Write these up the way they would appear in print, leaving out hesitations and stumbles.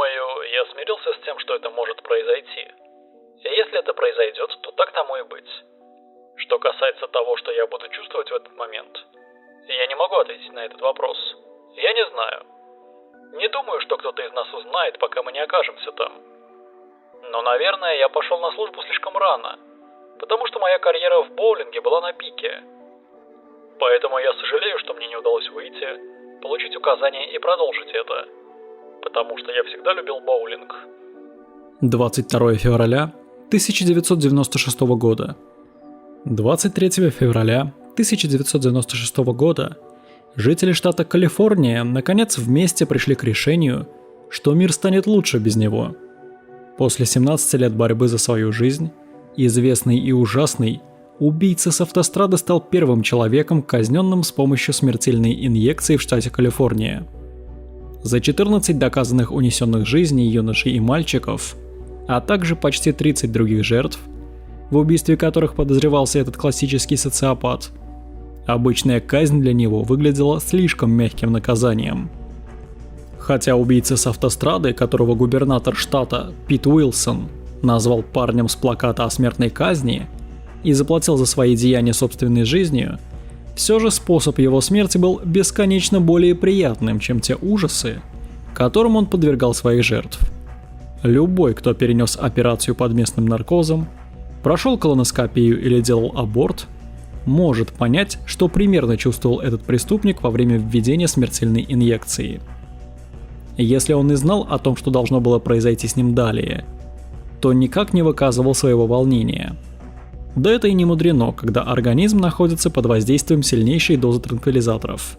Думаю, я смирился с тем, что это может произойти. И если это произойдет, то так тому и быть. Что касается того, что я буду чувствовать в этот момент, я не могу ответить на этот вопрос. Я не знаю. Не думаю, что кто-то из нас узнает, пока мы не окажемся там. Но, наверное, я пошел на службу слишком рано, потому что моя карьера в боулинге была на пике. Поэтому я сожалею, что мне не удалось выйти, получить указания и продолжить это, потому что я всегда любил боулинг. 22 февраля 1996 года. 23 февраля 1996 года жители штата Калифорния наконец вместе пришли к решению, что мир станет лучше без него. После 17 лет борьбы за свою жизнь, известный и ужасный убийца с автострады стал первым человеком, казненным с помощью смертельной инъекции в штате Калифорния. За 14 доказанных унесенных жизней юношей и мальчиков, а также почти 30 других жертв, в убийстве которых подозревался этот классический социопат, обычная казнь для него выглядела слишком мягким наказанием. Хотя убийца с автострады, которого губернатор штата Пит Уилсон назвал парнем с плаката о смертной казни и заплатил за свои деяния собственной жизнью, все же способ его смерти был бесконечно более приятным, чем те ужасы, которым он подвергал своих жертв. Любой, кто перенес операцию под местным наркозом, прошел колоноскопию или делал аборт, может понять, что примерно чувствовал этот преступник во время введения смертельной инъекции. Если он и знал о том, что должно было произойти с ним далее, то никак не выказывал своего волнения. Да это и не мудрено, когда организм находится под воздействием сильнейшей дозы транквилизаторов.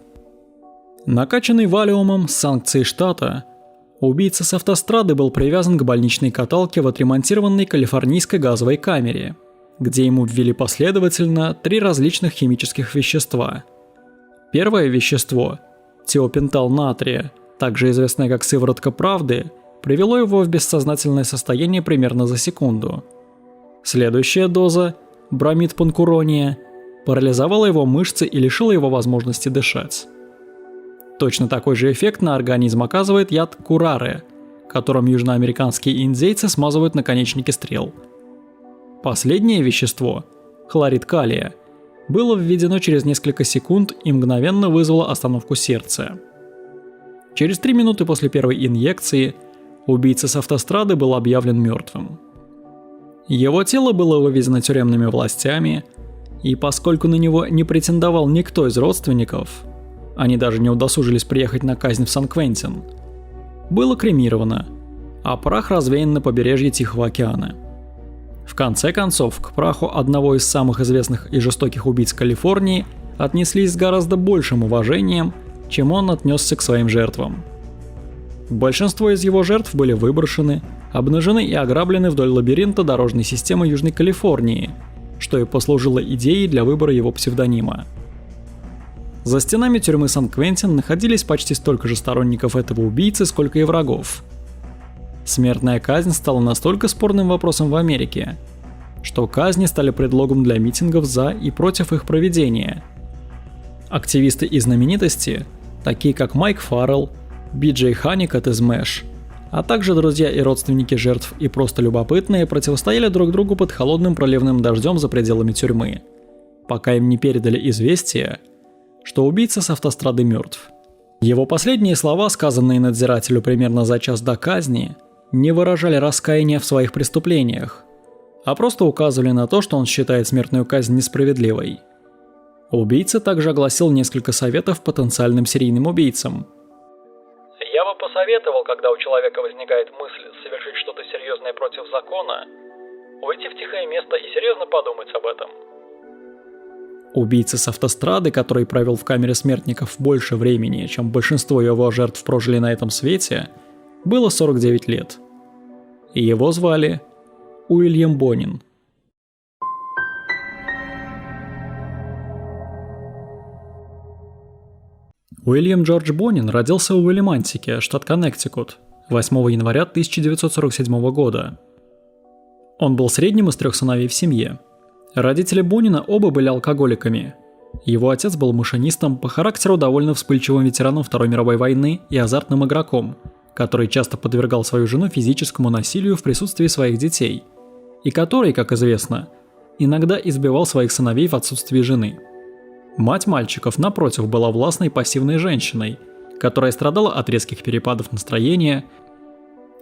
Накачанный валиумом с санкцией штата, убийца с автострады был привязан к больничной каталке в отремонтированной калифорнийской газовой камере, где ему ввели последовательно 3 различных химических вещества. Первое вещество, тиопентал натрия, также известное как сыворотка правды, привело его в бессознательное состояние примерно за секунду. Следующая доза, бромид панкурония, парализовала его мышцы и лишила его возможности дышать. Точно такой же эффект на организм оказывает яд кураре, которым южноамериканские индейцы смазывают наконечники стрел. Последнее вещество, хлорид калия, было введено через несколько секунд и мгновенно вызвало остановку сердца. Через 3 минуты после первой инъекции убийца с автострады был объявлен мертвым. Его тело было вывезено тюремными властями, и поскольку на него не претендовал никто из родственников, они даже не удосужились приехать на казнь в Сан-Квентин, было кремировано, а прах развеян на побережье Тихого океана. В конце концов, к праху одного из самых известных и жестоких убийц Калифорнии отнеслись с гораздо большим уважением, чем он отнесся к своим жертвам. Большинство из его жертв были выброшены, обнажены и ограблены вдоль лабиринта дорожной системы Южной Калифорнии, что и послужило идеей для выбора его псевдонима. За стенами тюрьмы Сан-Квентин находились почти столько же сторонников этого убийцы, сколько и врагов. Смертная казнь стала настолько спорным вопросом в Америке, что казни стали предлогом для митингов за и против их проведения. Активисты и знаменитости, такие как Майк Фаррелл, Би-Джей Ханикот из Мэш, а также друзья и родственники жертв и просто любопытные противостояли друг другу под холодным проливным дождем за пределами тюрьмы, пока им не передали известие, что убийца с автострады мертв. Его последние слова, сказанные надзирателю примерно за час до казни, не выражали раскаяния в своих преступлениях, а просто указывали на то, что он считает смертную казнь несправедливой. Убийца также огласил несколько советов потенциальным серийным убийцам. Я бы посоветовал, когда у человека возникает мысль совершить что-то серьезное против закона, уйти в тихое место и серьезно подумать об этом. Убийца с автострады, который провел в камере смертников больше времени, чем большинство его жертв прожили на этом свете, было 49 лет. И его звали Уильям Бонин. Уильям Джордж Бонин родился в Уильямантике, штат Коннектикут, 8 января 1947 года. Он был средним из 3 сыновей в семье. Родители Бонина оба были алкоголиками. Его отец был машинистом, по характеру довольно вспыльчивым ветераном Второй мировой войны и азартным игроком, который часто подвергал свою жену физическому насилию в присутствии своих детей, и который, как известно, иногда избивал своих сыновей в отсутствии жены. Мать мальчиков, напротив, была властной пассивной женщиной, которая страдала от резких перепадов настроения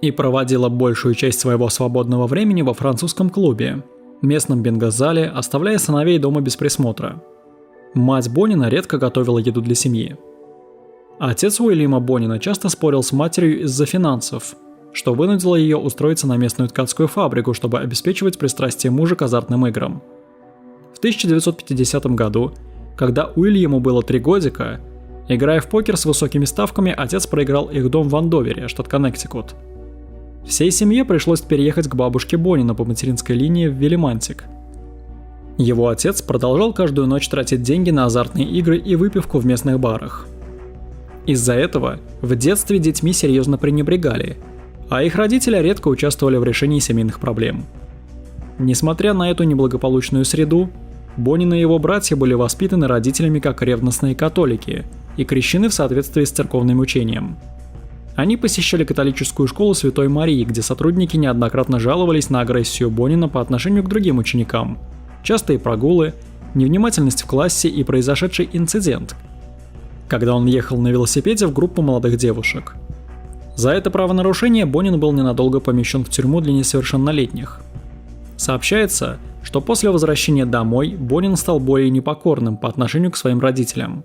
и проводила большую часть своего свободного времени во французском клубе, местном бинго-зале, оставляя сыновей дома без присмотра. Мать Бонина редко готовила еду для семьи. Отец Уильяма Бонина часто спорил с матерью из-за финансов, что вынудило ее устроиться на местную ткацкую фабрику, чтобы обеспечивать пристрастие мужа к азартным играм. В 1950 году, когда Уильяму было 3 годика, играя в покер с высокими ставками, отец проиграл их дом в Андовере, штат Коннектикут. Всей семье пришлось переехать к бабушке Бонина по материнской линии в Виллимантик. Его отец продолжал каждую ночь тратить деньги на азартные игры и выпивку в местных барах. Из-за этого в детстве детьми серьезно пренебрегали, а их родители редко участвовали в решении семейных проблем. Несмотря на эту неблагополучную среду, Бонин и его братья были воспитаны родителями как ревностные католики и крещены в соответствии с церковным учением. Они посещали католическую школу Святой Марии, где сотрудники неоднократно жаловались на агрессию Бонина по отношению к другим ученикам, частые прогулы, невнимательность в классе и произошедший инцидент, когда он ехал на велосипеде в группу молодых девушек. За это правонарушение Бонин был ненадолго помещен в тюрьму для несовершеннолетних. Сообщается, что после возвращения домой Бонин стал более непокорным по отношению к своим родителям.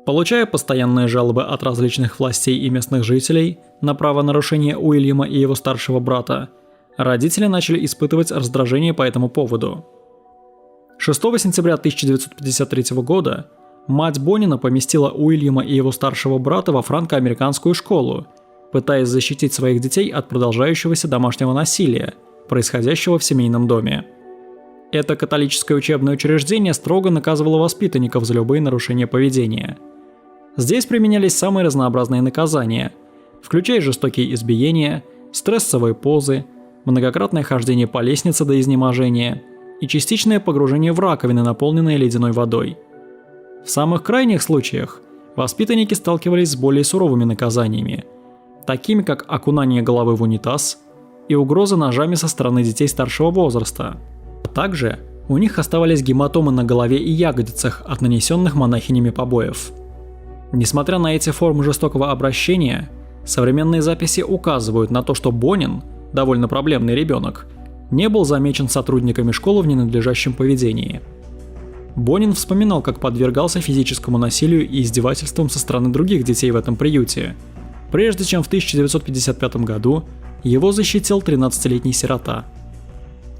Получая постоянные жалобы от различных властей и местных жителей на правонарушение Уильяма и его старшего брата, родители начали испытывать раздражение по этому поводу. 6 сентября 1953 года мать Бонина поместила Уильяма и его старшего брата во франко-американскую школу, пытаясь защитить своих детей от продолжающегося домашнего насилия, происходящего в семейном доме. Это католическое учебное учреждение строго наказывало воспитанников за любые нарушения поведения. Здесь применялись самые разнообразные наказания, включая жестокие избиения, стрессовые позы, многократное хождение по лестнице до изнеможения и частичное погружение в раковины, наполненные ледяной водой. В самых крайних случаях воспитанники сталкивались с более суровыми наказаниями, такими как окунание головы в унитаз и угрозы ножами со стороны детей старшего возраста. Также у них оставались гематомы на голове и ягодицах от нанесенных монахинями побоев. Несмотря на эти формы жестокого обращения, современные записи указывают на то, что Бонин, довольно проблемный ребенок, не был замечен сотрудниками школы в ненадлежащем поведении. Бонин вспоминал, как подвергался физическому насилию и издевательствам со стороны других детей в этом приюте, прежде чем в 1955 году его защитил 13-летний сирота.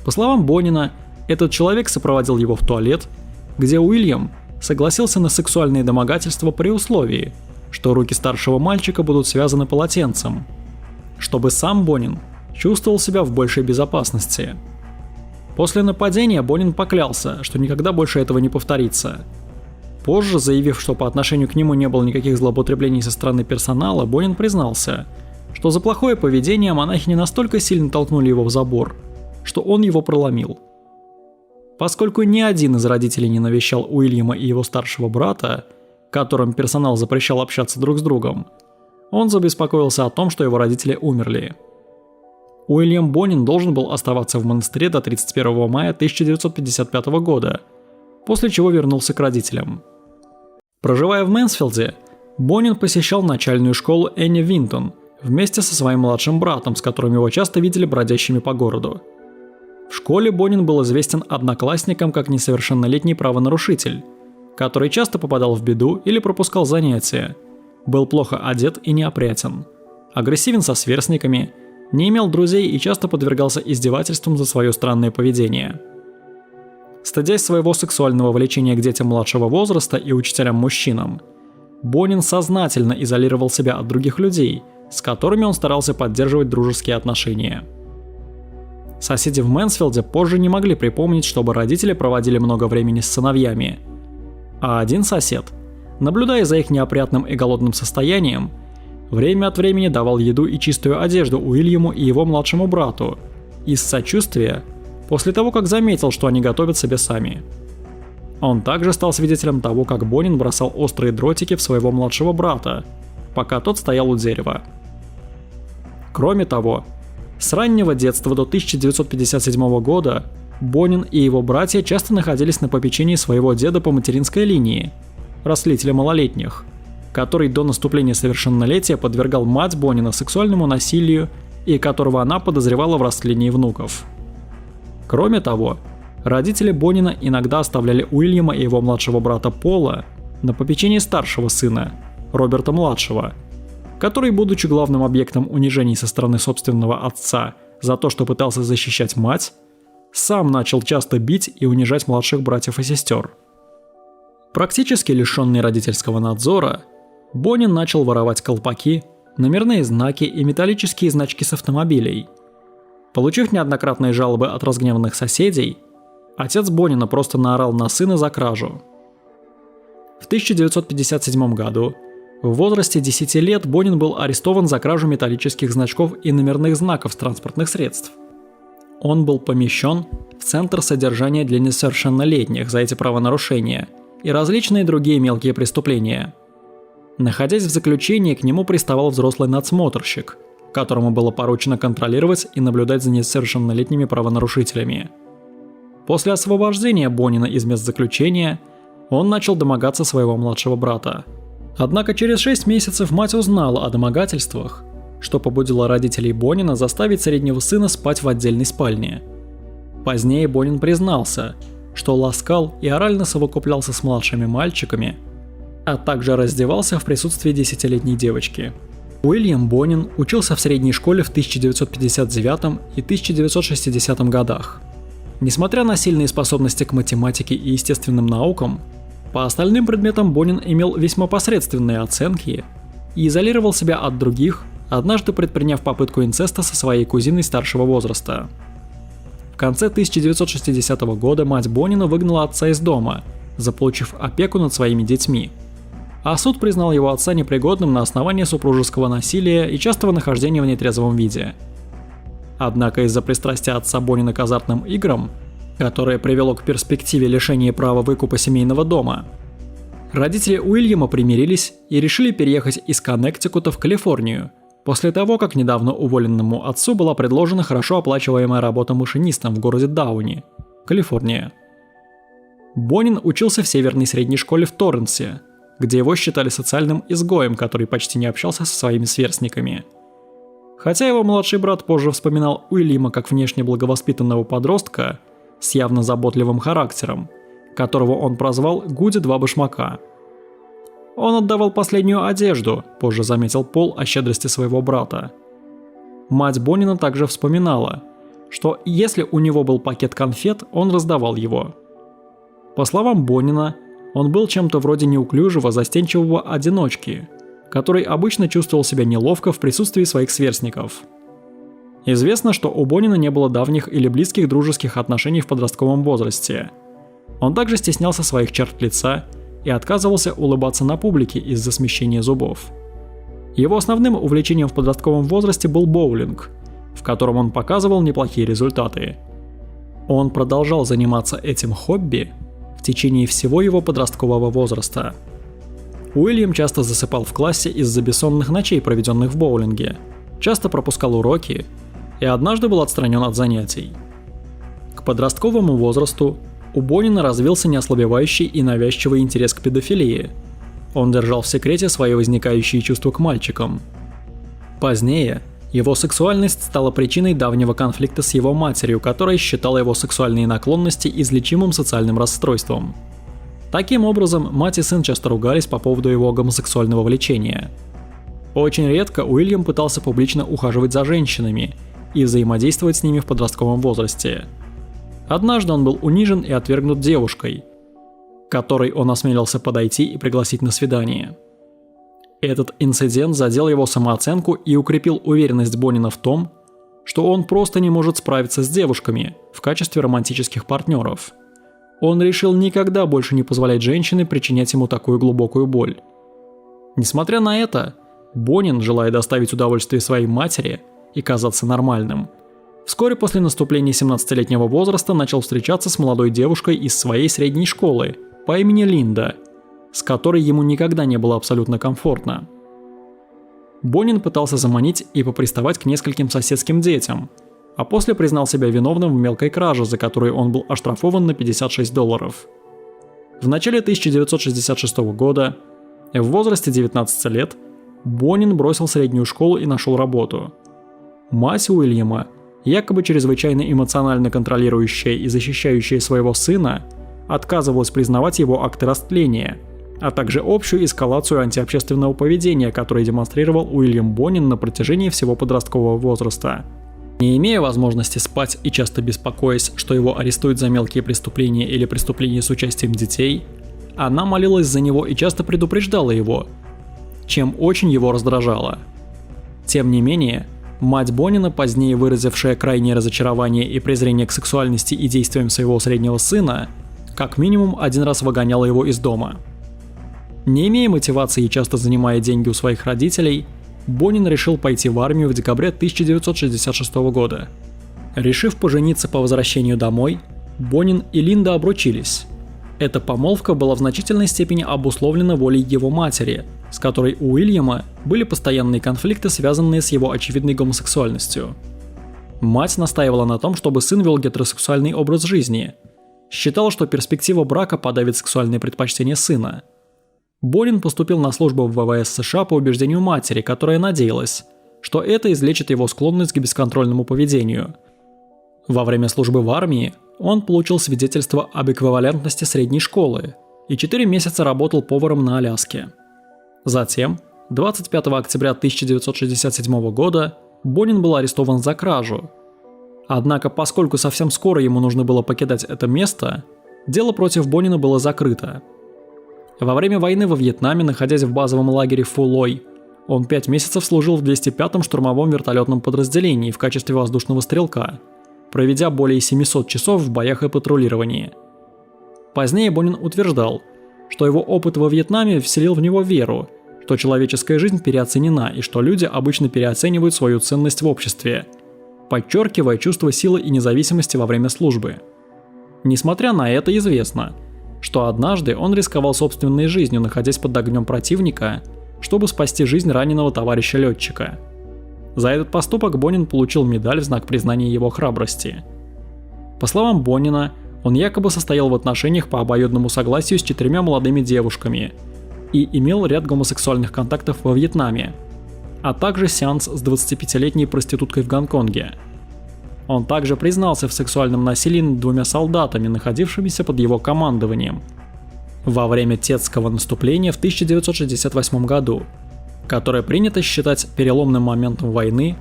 По словам Бонина, этот человек сопроводил его в туалет, где Уильям согласился на сексуальные домогательства при условии, что руки старшего мальчика будут связаны полотенцем, чтобы сам Бонин чувствовал себя в большей безопасности. После нападения Бонин поклялся, что никогда больше этого не повторится. Позже, заявив, что по отношению к нему не было никаких злоупотреблений со стороны персонала, Бонин признался, что за плохое поведение монахини настолько сильно толкнули его в забор, что он его проломил. Поскольку ни один из родителей не навещал Уильяма и его старшего брата, которым персонал запрещал общаться друг с другом, он забеспокоился о том, что его родители умерли. Уильям Бонин должен был оставаться в монастыре до 31 мая 1955 года, после чего вернулся к родителям. Проживая в Мэнсфилде, Бонин посещал начальную школу Энни Винтон вместе со своим младшим братом, с которым его часто видели бродящими по городу. В школе Бонин был известен одноклассникам как несовершеннолетний правонарушитель, который часто попадал в беду или пропускал занятия, был плохо одет и неопрятен, агрессивен со сверстниками, не имел друзей и часто подвергался издевательствам за свое странное поведение. Стыдясь своего сексуального влечения к детям младшего возраста и учителям-мужчинам, Бонин сознательно изолировал себя от других людей, с которыми он старался поддерживать дружеские отношения. Соседи в Мэнсфилде позже не могли припомнить, чтобы родители проводили много времени с сыновьями. А один сосед, наблюдая за их неопрятным и голодным состоянием, время от времени давал еду и чистую одежду Уильяму и его младшему брату из сочувствия после того, как заметил, что они готовят себе сами. Он также стал свидетелем того, как Бонин бросал острые дротики в своего младшего брата, пока тот стоял у дерева. Кроме того, с раннего детства до 1957 года Бонин и его братья часто находились на попечении своего деда по материнской линии, растлителя малолетних, который до наступления совершеннолетия подвергал мать Бонина сексуальному насилию и которого она подозревала в растлении внуков. Кроме того, родители Бонина иногда оставляли Уильяма и его младшего брата Пола на попечении старшего сына, Роберта-младшего, который, будучи главным объектом унижений со стороны собственного отца за то, что пытался защищать мать, сам начал часто бить и унижать младших братьев и сестер. Практически лишенный родительского надзора, Бонин начал воровать колпаки, номерные знаки и металлические значки с автомобилей. Получив неоднократные жалобы от разгневанных соседей, отец Бонина просто наорал на сына за кражу. В 1957 году, в возрасте 10 лет, Бонин был арестован за кражу металлических значков и номерных знаков с транспортных средств. Он был помещен в Центр содержания для несовершеннолетних за эти правонарушения и различные другие мелкие преступления. Находясь в заключении, к нему приставал взрослый надсмотрщик, которому было поручено контролировать и наблюдать за несовершеннолетними правонарушителями. После освобождения Бонина из мест заключения, он начал домогаться своего младшего брата. Однако через 6 месяцев мать узнала о домогательствах, что побудило родителей Бонина заставить среднего сына спать в отдельной спальне. Позднее Бонин признался, что ласкал и орально совокуплялся с младшими мальчиками, а также раздевался в присутствии 10-летней девочки. Уильям Бонин учился в средней школе в 1959 и 1960 годах. Несмотря на сильные способности к математике и естественным наукам, по остальным предметам Бонин имел весьма посредственные оценки и изолировал себя от других, однажды предприняв попытку инцеста со своей кузиной старшего возраста. В конце 1960 года мать Бонина выгнала отца из дома, заполучив опеку над своими детьми. А суд признал его отца непригодным на основании супружеского насилия и частого нахождения в нетрезвом виде. Однако из-за пристрастия отца Бонина к азартным играм, которое привело к перспективе лишения права выкупа семейного дома, родители Уильяма примирились и решили переехать из Коннектикута в Калифорнию, после того, как недавно уволенному отцу была предложена хорошо оплачиваемая работа машинистом в городе Дауни, Калифорния. Бонин учился в северной средней школе в Торренсе, где его считали социальным изгоем, который почти не общался со своими сверстниками. Хотя его младший брат позже вспоминал Уильяма как внешне благовоспитанного подростка с явно заботливым характером, которого он прозвал «Гуди два башмака». Он отдавал последнюю одежду, позже заметил Пол о щедрости своего брата. Мать Бонина также вспоминала, что если у него был пакет конфет, он раздавал его. По словам Бонина, он был чем-то вроде неуклюжего, застенчивого одиночки, который обычно чувствовал себя неловко в присутствии своих сверстников. Известно, что у Бонина не было давних или близких дружеских отношений в подростковом возрасте. Он также стеснялся своих черт лица и отказывался улыбаться на публике из-за смещения зубов. Его основным увлечением в подростковом возрасте был боулинг, в котором он показывал неплохие результаты. Он продолжал заниматься этим хобби в течение всего его подросткового возраста. Уильям часто засыпал в классе из-за бессонных ночей, проведенных в боулинге, часто пропускал уроки и однажды был отстранен от занятий. К подростковому возрасту у Бонина развился неослабевающий и навязчивый интерес к педофилии. Он держал в секрете свои возникающие чувства к мальчикам. Позднее его сексуальность стала причиной давнего конфликта с его матерью, которая считала его сексуальные наклонности излечимым социальным расстройством. Таким образом, мать и сын часто ругались по поводу его гомосексуального влечения. Очень редко Уильям пытался публично ухаживать за женщинами и взаимодействовать с ними в подростковом возрасте. Однажды он был унижен и отвергнут девушкой, которой он осмелился подойти и пригласить на свидание. Этот инцидент задел его самооценку и укрепил уверенность Бонина в том, что он просто не может справиться с девушками в качестве романтических партнеров. Он решил никогда больше не позволять женщине причинять ему такую глубокую боль. Несмотря на это, Бонин, желая доставить удовольствие своей матери и казаться нормальным, вскоре после наступления 17-летнего возраста начал встречаться с молодой девушкой из своей средней школы по имени Линда, с которой ему никогда не было абсолютно комфортно. Бонин пытался заманить и поприставать к нескольким соседским детям, а после признал себя виновным в мелкой краже, за которую он был оштрафован на $56. В начале 1966 года, в возрасте 19 лет, Бонин бросил среднюю школу и нашел работу. Мать Уильяма, якобы чрезвычайно эмоционально контролирующая и защищающая своего сына, отказывалась признавать его акты растления, а также общую эскалацию антиобщественного поведения, которое демонстрировал Уильям Бонин на протяжении всего подросткового возраста. Не имея возможности спать и часто беспокоясь, что его арестуют за мелкие преступления или преступления с участием детей, она молилась за него и часто предупреждала его, чем очень его раздражало. Тем не менее, мать Бонина, позднее выразившая крайнее разочарование и презрение к сексуальности и действиям своего среднего сына, как минимум один раз выгоняла его из дома. Не имея мотивации и часто занимая деньги у своих родителей, Бонин решил пойти в армию в декабре 1966 года. Решив пожениться по возвращению домой, Бонин и Линда обручились. Эта помолвка была в значительной степени обусловлена волей его матери, с которой у Уильяма были постоянные конфликты, связанные с его очевидной гомосексуальностью. Мать настаивала на том, чтобы сын вел гетеросексуальный образ жизни. Считала, что перспектива брака подавит сексуальные предпочтения сына. Бонин поступил на службу в ВВС США по убеждению матери, которая надеялась, что это излечит его склонность к бесконтрольному поведению. Во время службы в армии он получил свидетельство об эквивалентности средней школы и 4 месяца работал поваром на Аляске. Затем, 25 октября 1967 года, Бонин был арестован за кражу. Однако, поскольку совсем скоро ему нужно было покидать это место, дело против Бонина было закрыто. Во время войны во Вьетнаме, находясь в базовом лагере Фулой, он 5 месяцев служил в 205-м штурмовом вертолетном подразделении в качестве воздушного стрелка, проведя более 700 часов в боях и патрулировании. Позднее Бонин утверждал, что его опыт во Вьетнаме вселил в него веру, что человеческая жизнь переоценена и что люди обычно переоценивают свою ценность в обществе, подчеркивая чувство силы и независимости во время службы. Несмотря на это, известно, что однажды он рисковал собственной жизнью, находясь под огнем противника, чтобы спасти жизнь раненого товарища-летчика. За этот поступок Бонин получил медаль в знак признания его храбрости. По словам Бонина, он якобы состоял в отношениях по обоюдному согласию с 4 молодыми девушками и имел ряд гомосексуальных контактов во Вьетнаме, а также сеанс с 25-летней проституткой в Гонконге. Он также признался в сексуальном насилии над 2 солдатами, находившимися под его командованием, во время Тетского наступления в 1968 году, которое принято считать переломным моментом войны,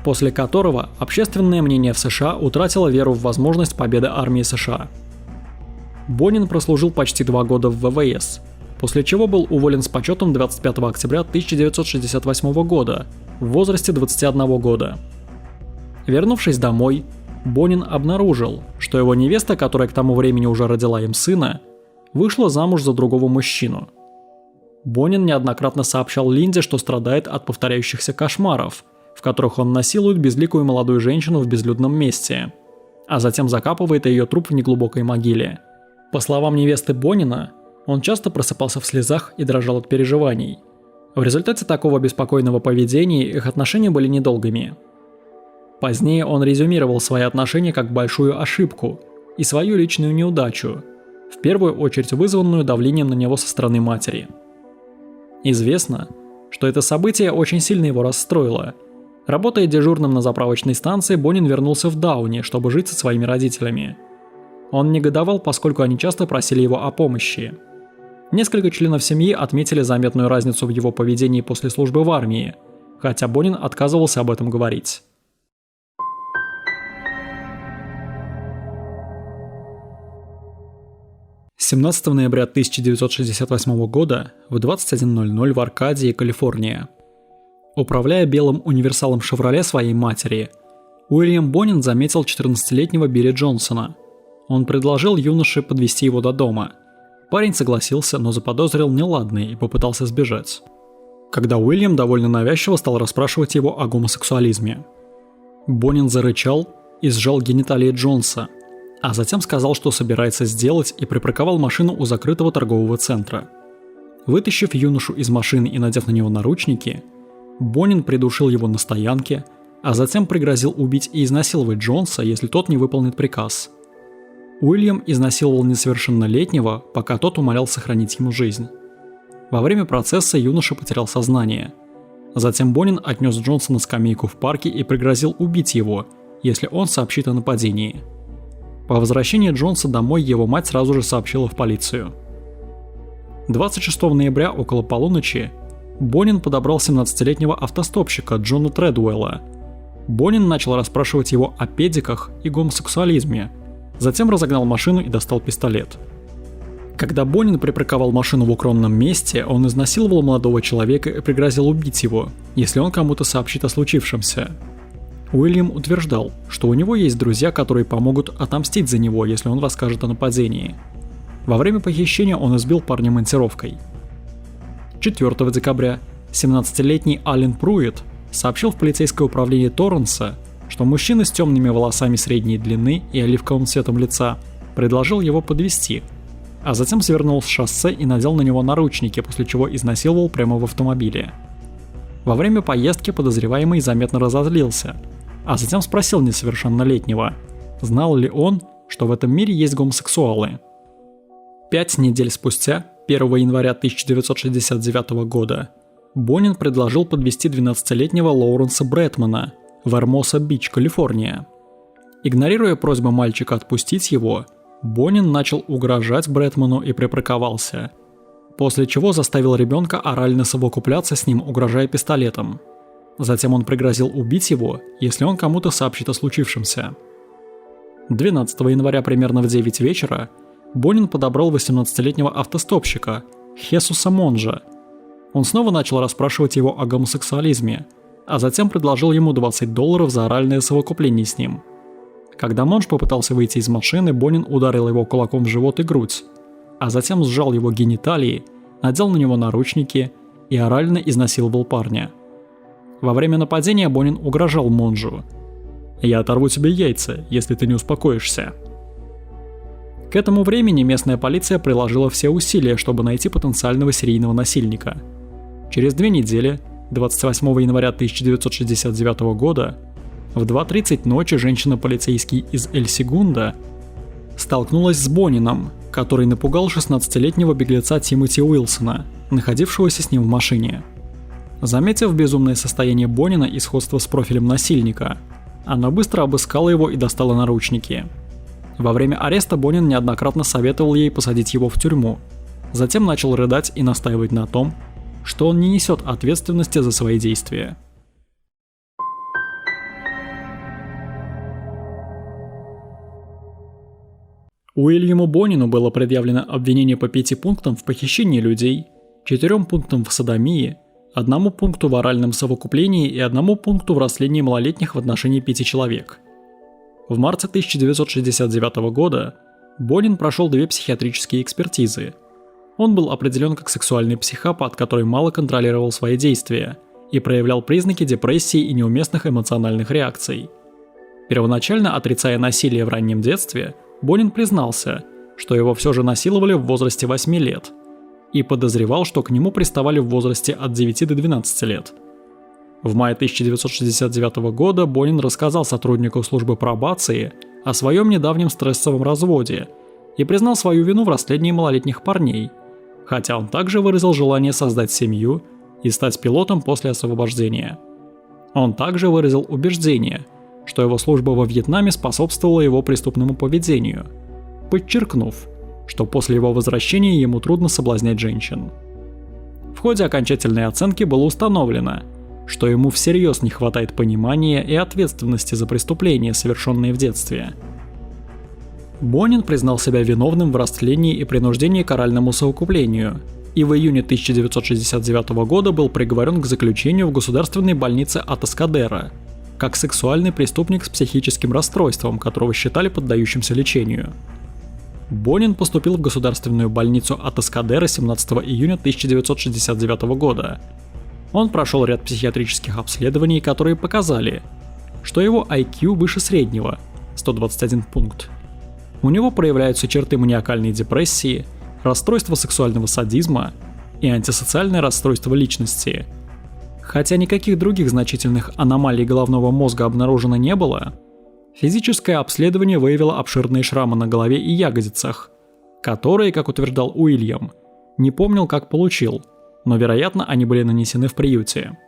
после которого общественное мнение в США утратило веру в возможность победы армии США. Бонин прослужил почти 2 года в ВВС, после чего был уволен с почетом 25 октября 1968 года в возрасте 21 года. Вернувшись домой, Бонин обнаружил, что его невеста, которая к тому времени уже родила им сына, вышла замуж за другого мужчину. Бонин неоднократно сообщал Линде, что страдает от повторяющихся кошмаров, в которых он насилует безликую молодую женщину в безлюдном месте, а затем закапывает ее труп в неглубокой могиле. По словам невесты Бонина, он часто просыпался в слезах и дрожал от переживаний. В результате такого беспокойного поведения их отношения были недолгими. Позднее он резюмировал свои отношения как большую ошибку и свою личную неудачу, в первую очередь вызванную давлением на него со стороны матери. Известно, что это событие очень сильно его расстроило. Работая дежурным на заправочной станции, Бонин вернулся в Дауни, чтобы жить со своими родителями. Он негодовал, поскольку они часто просили его о помощи. Несколько членов семьи отметили заметную разницу в его поведении после службы в армии, хотя Бонин отказывался об этом говорить. С 17 ноября 1968 года в 21:00 в Аркадии, Калифорния. Управляя белым универсалом «Шевроле» своей матери, Уильям Бонин заметил 14-летнего Билли Джонсона. Он предложил юноше подвезти его до дома. Парень согласился, но заподозрил неладное и попытался сбежать. Когда Уильям довольно навязчиво стал расспрашивать его о гомосексуализме. Бонин зарычал и сжал гениталии Джонса, а затем сказал, что собирается сделать, и припарковал машину у закрытого торгового центра. Вытащив юношу из машины и надев на него наручники, Бонин придушил его на стоянке, а затем пригрозил убить и изнасиловать Джонса, если тот не выполнит приказ. Уильям изнасиловал несовершеннолетнего, пока тот умолял сохранить ему жизнь. Во время процесса юноша потерял сознание. Затем Бонин отнес Джонса на скамейку в парке и пригрозил убить его, если он сообщит о нападении. По возвращении Джонса домой его мать сразу же сообщила в полицию. 26 ноября около полуночи Бонин подобрал 17-летнего автостопщика Джона Тредуэлла. Бонин начал расспрашивать его о педиках и гомосексуализме, затем разогнал машину и достал пистолет. Когда Бонин припарковал машину в укромном месте, он изнасиловал молодого человека и пригрозил убить его, если он кому-то сообщит о случившемся. Уильям утверждал, что у него есть друзья, которые помогут отомстить за него, если он расскажет о нападении. Во время похищения он избил парня монтировкой. 4 декабря 17-летний Аллен Пруит сообщил в полицейское управление Торренса, что мужчина с темными волосами средней длины и оливковым цветом лица предложил его подвезти, а затем свернул с шоссе и надел на него наручники, после чего изнасиловал прямо в автомобиле. Во время поездки подозреваемый заметно разозлился, а затем спросил несовершеннолетнего, знал ли он, что в этом мире есть гомосексуалы. 5 недель спустя, 1 января 1969 года, Бонин предложил подвезти 12-летнего Лоуренса Бретмана в Эрмоса-Бич, Калифорния. Игнорируя просьбу мальчика отпустить его, Бонин начал угрожать Бретману и припарковался, после чего заставил ребенка орально совокупляться с ним, угрожая пистолетом. Затем он пригрозил убить его, если он кому-то сообщит о случившемся. 12 января примерно в 9 вечера Бонин подобрал 18-летнего автостопщика Хесуса Монжа. Он снова начал расспрашивать его о гомосексуализме, а затем предложил ему $20 за оральное совокупление с ним. Когда Монж попытался выйти из машины, Бонин ударил его кулаком в живот и грудь, а затем сжал его гениталии, надел на него наручники и орально изнасиловал парня. Во время нападения Бонин угрожал Монжу: «Я оторву тебе яйца, если ты не успокоишься». К этому времени местная полиция приложила все усилия, чтобы найти потенциального серийного насильника. Через 2 недели, 28 января 1969 года, в 2:30 ночи женщина-полицейский из Эль-Сегунда столкнулась с Бонином, который напугал 16-летнего беглеца Тимоти Уилсона, находившегося с ним в машине. Заметив безумное состояние Бонина и сходство с профилем насильника, она быстро обыскала его и достала наручники. Во время ареста Бонин неоднократно советовал ей посадить его в тюрьму, затем начал рыдать и настаивать на том, что он не несет ответственности за свои действия. Уильяму Бонину было предъявлено обвинение по 5 пунктам в похищении людей, 4 пунктам в содомии, 1 пункту в оральном совокуплении и 1 пункту в растлении малолетних в отношении 5 человек. В марте 1969 года Бонин прошел 2 психиатрические экспертизы. Он был определен как сексуальный психопат, который мало контролировал свои действия и проявлял признаки депрессии и неуместных эмоциональных реакций. Первоначально отрицая насилие в раннем детстве, Бонин признался, что его все же насиловали в возрасте 8 лет, и подозревал, что к нему приставали в возрасте от 9 до 12 лет. В мае 1969 года Бонин рассказал сотруднику службы пробации о своем недавнем стрессовом разводе и признал свою вину в растлении малолетних парней, хотя он также выразил желание создать семью и стать пилотом после освобождения. Он также выразил убеждение, что его служба во Вьетнаме способствовала его преступному поведению, подчеркнув, что после его возвращения ему трудно соблазнять женщин. В ходе окончательной оценки было установлено, что ему всерьез не хватает понимания и ответственности за преступления, совершенные в детстве. Бонин признал себя виновным в растлении и принуждении к оральному совокуплению, и в июне 1969 года был приговорен к заключению в государственной больнице Атаскадера, как сексуальный преступник с психическим расстройством, которого считали поддающимся лечению. Бонин поступил в государственную больницу Атаскадера 17 июня 1969 года. Он прошел ряд психиатрических обследований, которые показали, что его IQ выше среднего, 121 пункт. У него проявляются черты маниакальной депрессии, расстройства сексуального садизма и антисоциальное расстройство личности. Хотя никаких других значительных аномалий головного мозга обнаружено не было, физическое обследование выявило обширные шрамы на голове и ягодицах, которые, как утверждал Уильям, не помнил, как получил, но, вероятно, они были нанесены в приюте.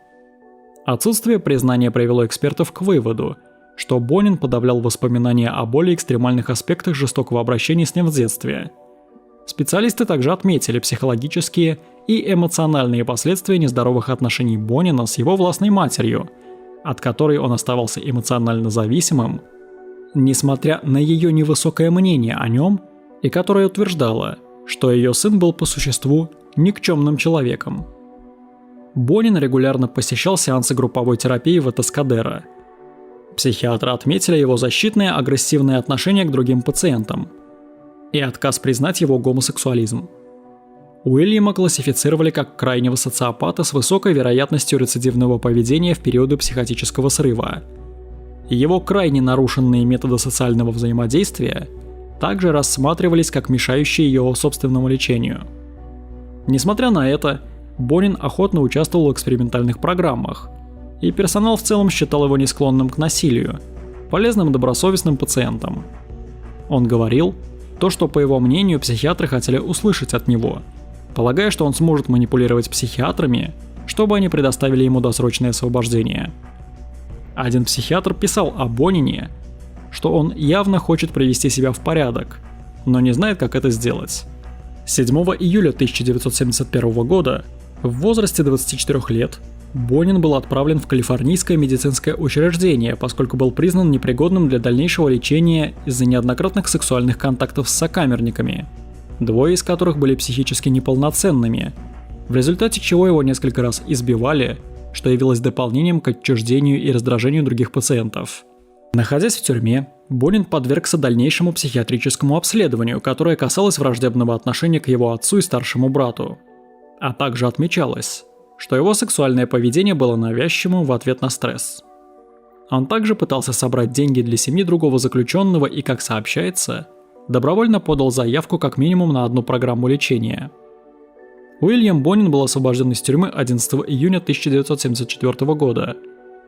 Отсутствие признания привело экспертов к выводу, что Бонин подавлял воспоминания о более экстремальных аспектах жестокого обращения с ним в детстве. Специалисты также отметили психологические и эмоциональные последствия нездоровых отношений Бонина с его властной матерью, от которой он оставался эмоционально зависимым, несмотря на ее невысокое мнение о нем, и которая утверждала, что ее сын был по существу никчемным человеком. Бонин регулярно посещал сеансы групповой терапии в Таскадеро. Психиатры отметили его защитное агрессивное отношение к другим пациентам и отказ признать его гомосексуализм. Уильяма классифицировали как крайнего социопата с высокой вероятностью рецидивного поведения в периоды психотического срыва. Его крайне нарушенные методы социального взаимодействия также рассматривались как мешающие его собственному лечению. Несмотря на это, Бонин охотно участвовал в экспериментальных программах, и персонал в целом считал его не склонным к насилию, полезным и добросовестным пациентом. Он говорил то, что, по его мнению, психиатры хотели услышать от него, полагая, что он сможет манипулировать психиатрами, чтобы они предоставили ему досрочное освобождение. Один психиатр писал о Бонине, что он явно хочет привести себя в порядок, но не знает, как это сделать. 7 июля 1971 года, в возрасте 24 лет, Бонин был отправлен в Калифорнийское медицинское учреждение, поскольку был признан непригодным для дальнейшего лечения из-за неоднократных сексуальных контактов с сокамерниками, двое из которых были психически неполноценными, в результате чего его несколько раз избивали, что явилось дополнением к отчуждению и раздражению других пациентов. Находясь в тюрьме, Бонин подвергся дальнейшему психиатрическому обследованию, которое касалось враждебного отношения к его отцу и старшему брату. А также отмечалось, что его сексуальное поведение было навязчивым в ответ на стресс. Он также пытался собрать деньги для семьи другого заключенного и, как сообщается, добровольно подал заявку как минимум на одну программу лечения. Уильям Бонин был освобожден из тюрьмы 11 июня 1974 года,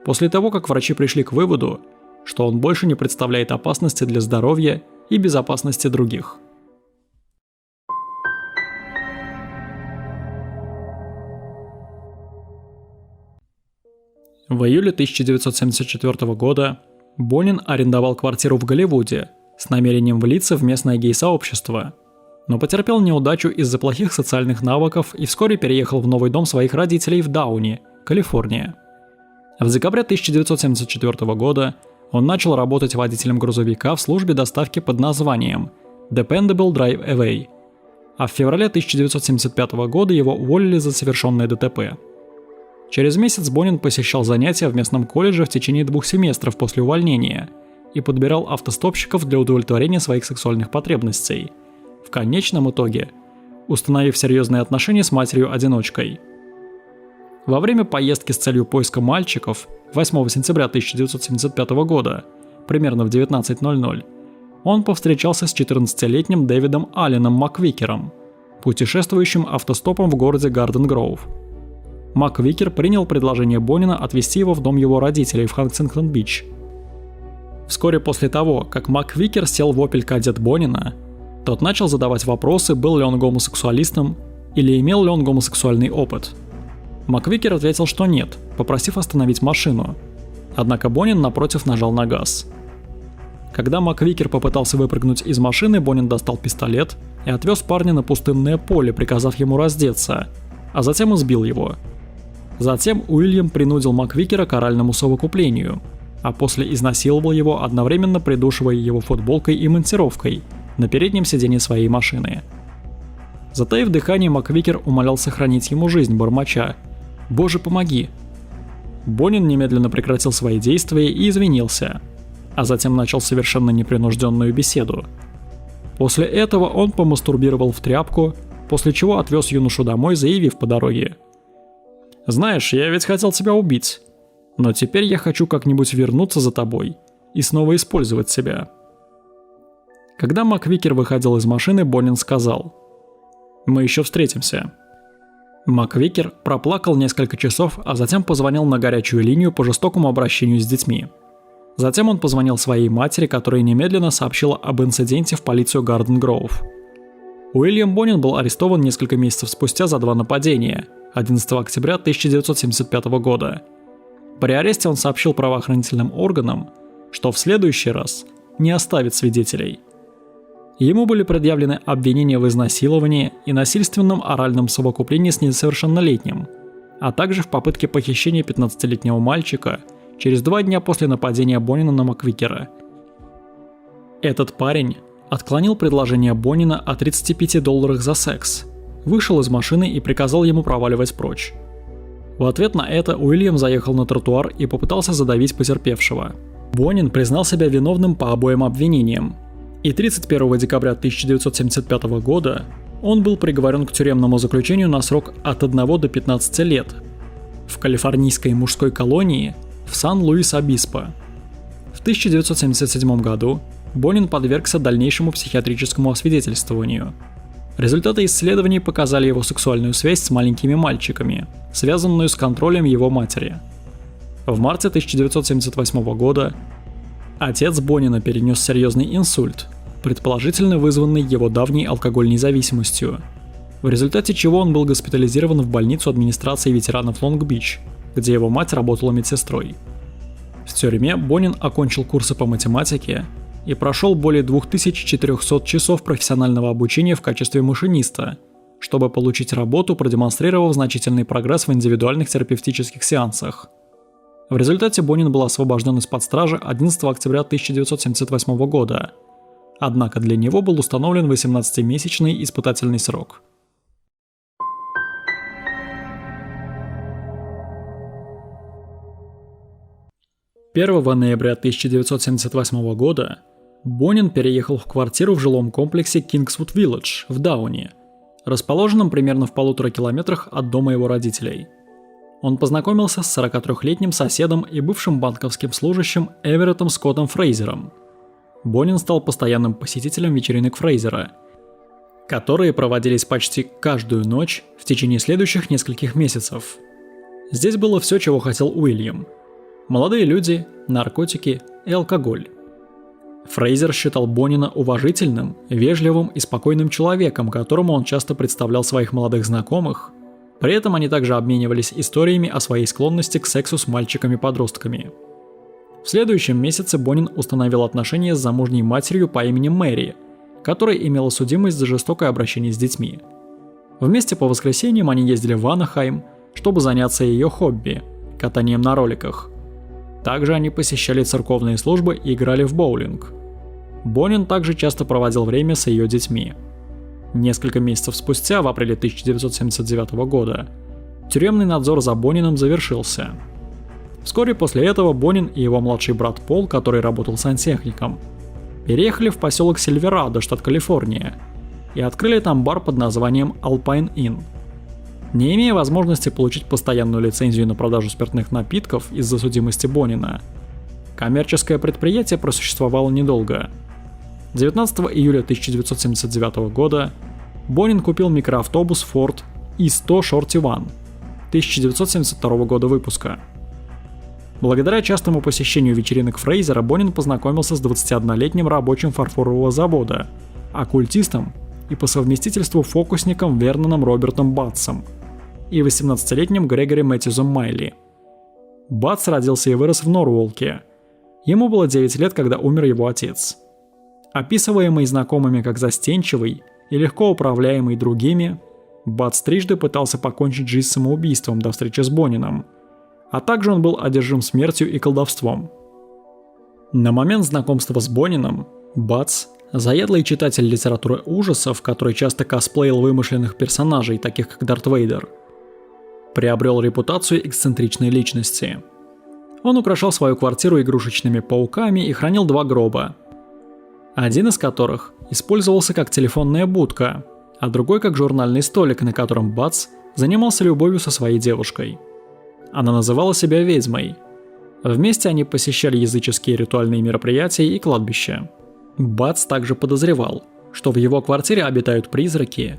после того, как врачи пришли к выводу, что он больше не представляет опасности для здоровья и безопасности других. В июле 1974 года Бонин арендовал квартиру в Голливуде с намерением влиться в местное гей-сообщество, но потерпел неудачу из-за плохих социальных навыков и вскоре переехал в новый дом своих родителей в Дауни, Калифорния. В декабре 1974 года он начал работать водителем грузовика в службе доставки под названием Dependable Drive Away, а в феврале 1975 года его уволили за совершенное ДТП. Через месяц Бонин посещал занятия в местном колледже в течение 2 семестров после увольнения и подбирал автостопщиков для удовлетворения своих сексуальных потребностей, в конечном итоге установив серьезные отношения с матерью-одиночкой. Во время поездки с целью поиска мальчиков 8 сентября 1975 года, примерно в 19:00, он повстречался с 14-летним Дэвидом Алленом Маквикером, путешествующим автостопом в городе Гарден-Гроув. Маквикер принял предложение Бонина отвезти его в дом его родителей в Хантингтон-Бич. Вскоре после того, как Маквикер сел в Opel Kadett Бонина, тот начал задавать вопросы, был ли он гомосексуалистом или имел ли он гомосексуальный опыт. Маквикер ответил, что нет, попросив остановить машину. Однако Бонин, напротив, нажал на газ. Когда Маквикер попытался выпрыгнуть из машины, Бонин достал пистолет и отвез парня на пустынное поле, приказав ему раздеться, а затем избил его. Затем Уильям принудил Маквикера к оральному совокуплению, а после изнасиловал его, одновременно придушивая его футболкой и монтировкой на переднем сиденье своей машины. Затаив дыхание, Маквикер умолял сохранить ему жизнь, бормоча: «Боже, помоги!». Бонин немедленно прекратил свои действия и извинился, а затем начал совершенно непринужденную беседу. После этого он помастурбировал в тряпку, после чего отвез юношу домой, заявив по дороге: «Знаешь, я ведь хотел тебя убить, но теперь я хочу как-нибудь вернуться за тобой и снова использовать себя». Когда Маквикер выходил из машины, Бонин сказал: «Мы еще встретимся». МакВикер проплакал несколько часов, а затем позвонил на горячую линию по жестокому обращению с детьми. Затем он позвонил своей матери, которая немедленно сообщила об инциденте в полицию Гарден-Гроув. Уильям Бонин был арестован несколько месяцев спустя за 2 нападения, 11 октября 1975 года. При аресте он сообщил правоохранительным органам, что в следующий раз не оставит свидетелей. Ему были предъявлены обвинения в изнасиловании и насильственном оральном совокуплении с несовершеннолетним, а также в попытке похищения 15-летнего мальчика через 2 дня после нападения Бонина на МакВикера. Этот парень отклонил предложение Бонина о $35 за секс, вышел из машины и приказал ему проваливать прочь. В ответ на это Уильям заехал на тротуар и попытался задавить потерпевшего. Бонин признал себя виновным по обоим обвинениям, и 31 декабря 1975 года он был приговорен к тюремному заключению на срок от 1 до 15 лет в калифорнийской мужской колонии в Сан-Луис-Обиспо. В 1977 году Бонин подвергся дальнейшему психиатрическому освидетельствованию. Результаты исследований показали его сексуальную связь с маленькими мальчиками, связанную с контролем его матери. В марте 1978 года отец Бонина перенес серьезный инсульт, предположительно вызванный его давней алкогольной зависимостью, в результате чего он был госпитализирован в больницу администрации ветеранов Лонг-Бич, где его мать работала медсестрой. В тюрьме Бонин окончил курсы по математике и прошел более 2400 часов профессионального обучения в качестве машиниста, чтобы получить работу, продемонстрировав значительный прогресс в индивидуальных терапевтических сеансах. В результате Бонин был освобожден из-под стражи 11 октября 1978 года, однако для него был установлен 18-месячный испытательный срок. «1 ноября 1978 года Бонин переехал в квартиру в жилом комплексе Kingswood Village в Дауне, расположенном примерно в 1,5 километрах от дома его родителей. Он познакомился с 43-летним соседом и бывшим банковским служащим Эвереттом Скоттом Фрейзером. Бонин стал постоянным посетителем вечеринок Фрейзера, которые проводились почти каждую ночь в течение следующих нескольких месяцев. Здесь было все, чего хотел Уильям: молодые люди, наркотики и алкоголь. Фрейзер считал Бонина уважительным, вежливым и спокойным человеком, которому он часто представлял своих молодых знакомых. При этом они также обменивались историями о своей склонности к сексу с мальчиками-подростками. В следующем месяце Бонин установил отношения с замужней матерью по имени Мэри, которая имела судимость за жестокое обращение с детьми. Вместе по воскресеньям они ездили в Анахайм, чтобы заняться ее хобби – катанием на роликах. Также они посещали церковные службы и играли в боулинг. Бонин также часто проводил время с ее детьми. Несколько месяцев спустя, в апреле 1979 года, тюремный надзор за Бониным завершился. Вскоре после этого Бонин и его младший брат Пол, который работал сантехником, переехали в поселок Сильверадо, штат Калифорния, и открыли там бар под названием Alpine Inn. Не имея возможности получить постоянную лицензию на продажу спиртных напитков из-за судимости Бонина, коммерческое предприятие просуществовало недолго. 19 июля 1979 года Бонин купил микроавтобус Ford E100 Shorty One 1972 года выпуска. Благодаря частому посещению вечеринок Фрейзера Бонин познакомился с 21-летним рабочим фарфорового завода, оккультистом и по совместительству фокусником Верноном Робертом Батсом и 18-летним Грегори Мэтьюзом Майли. Батс родился и вырос в Норволке. Ему было 9 лет, когда умер его отец. Описываемый знакомыми как застенчивый и легко управляемый другими, Батс трижды пытался покончить жизнь самоубийством до встречи с Бонином, а также он был одержим смертью и колдовством. На момент знакомства с Бонином Батс, заядлый читатель литературы ужасов, который часто косплеил вымышленных персонажей, таких как Дарт Вейдер, приобрел репутацию эксцентричной личности. Он украшал свою квартиру игрушечными пауками и хранил 2 гроба, один из которых использовался как телефонная будка, а другой как журнальный столик, на котором Батс занимался любовью со своей девушкой. Она называла себя ведьмой. Вместе они посещали языческие ритуальные мероприятия и кладбища. Батс также подозревал, что в его квартире обитают призраки,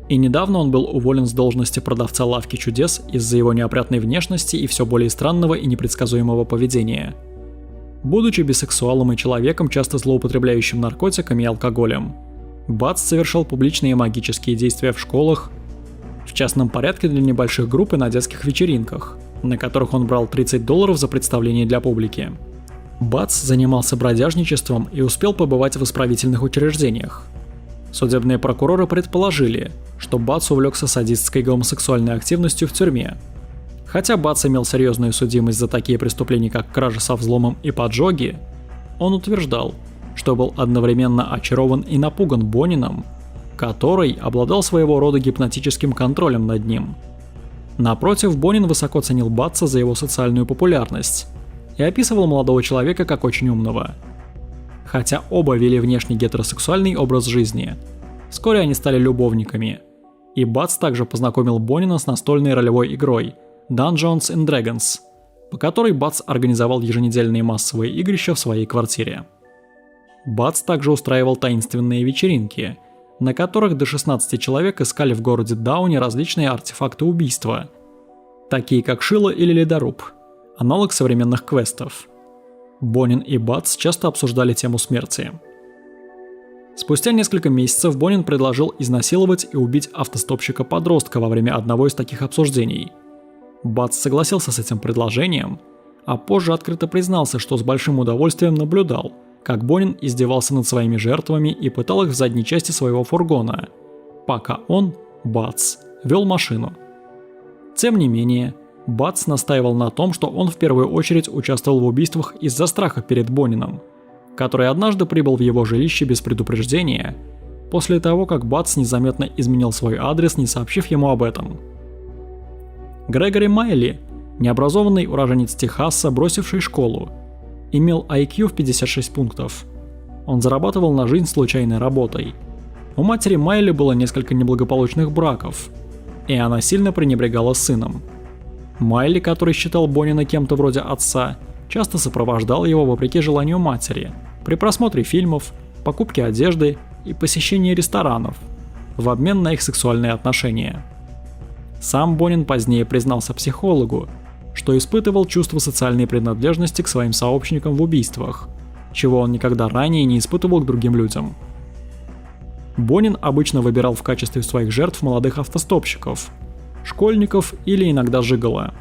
И недавно он был уволен с должности продавца лавки чудес из-за его неопрятной внешности и все более странного и непредсказуемого поведения. Будучи бисексуалом и человеком, часто злоупотребляющим наркотиками и алкоголем, Бац совершал публичные магические действия в школах, в частном порядке для небольших групп и на детских вечеринках, на которых он брал $30 за представление для публики. Бац занимался бродяжничеством и успел побывать в исправительных учреждениях. Судебные прокуроры предположили, что Бац увлекся садистской гомосексуальной активностью в тюрьме. Хотя Бац имел серьезную судимость за такие преступления, как кража со взломом и поджоги, он утверждал, что был одновременно очарован и напуган Бонином, который обладал своего рода гипнотическим контролем над ним. Напротив, Бонин высоко ценил Баца за его социальную популярность и описывал молодого человека как очень умного. Хотя оба вели внешне гетеросексуальный образ жизни, вскоре они стали любовниками, и Бац также познакомил Бонина с настольной ролевой игрой Dungeons and Dragons, по которой Бац организовал еженедельные массовые игрища в своей квартире. Бац также устраивал таинственные вечеринки, на которых до 16 человек искали в городе Дауни различные артефакты убийства, такие как шило или ледоруб, аналог современных квестов. Бонин и Бац часто обсуждали тему смерти. Спустя несколько месяцев Бонин предложил изнасиловать и убить автостопщика-подростка во время одного из таких обсуждений. Бац согласился с этим предложением, а позже открыто признался, что с большим удовольствием наблюдал, как Бонин издевался над своими жертвами и пытал их в задней части своего фургона, пока он, Бац, вел машину. Тем не менее, Бац настаивал на том, что он в первую очередь участвовал в убийствах из-за страха перед Бонином, который однажды прибыл в его жилище без предупреждения, после того, как Бац незаметно изменил свой адрес, не сообщив ему об этом. Грегори Майли, необразованный уроженец Техаса, бросивший школу, имел IQ в 56 пунктов. Он зарабатывал на жизнь случайной работой. У матери Майли было несколько неблагополучных браков, и она сильно пренебрегала сыном. Майли, который считал Бонина кем-то вроде отца, часто сопровождал его вопреки желанию матери при просмотре фильмов, покупке одежды и посещении ресторанов в обмен на их сексуальные отношения. Сам Бонин позднее признался психологу, что испытывал чувство социальной принадлежности к своим сообщникам в убийствах, чего он никогда ранее не испытывал к другим людям. Бонин обычно выбирал в качестве своих жертв молодых автостопщиков, школьников или иногда жиголо.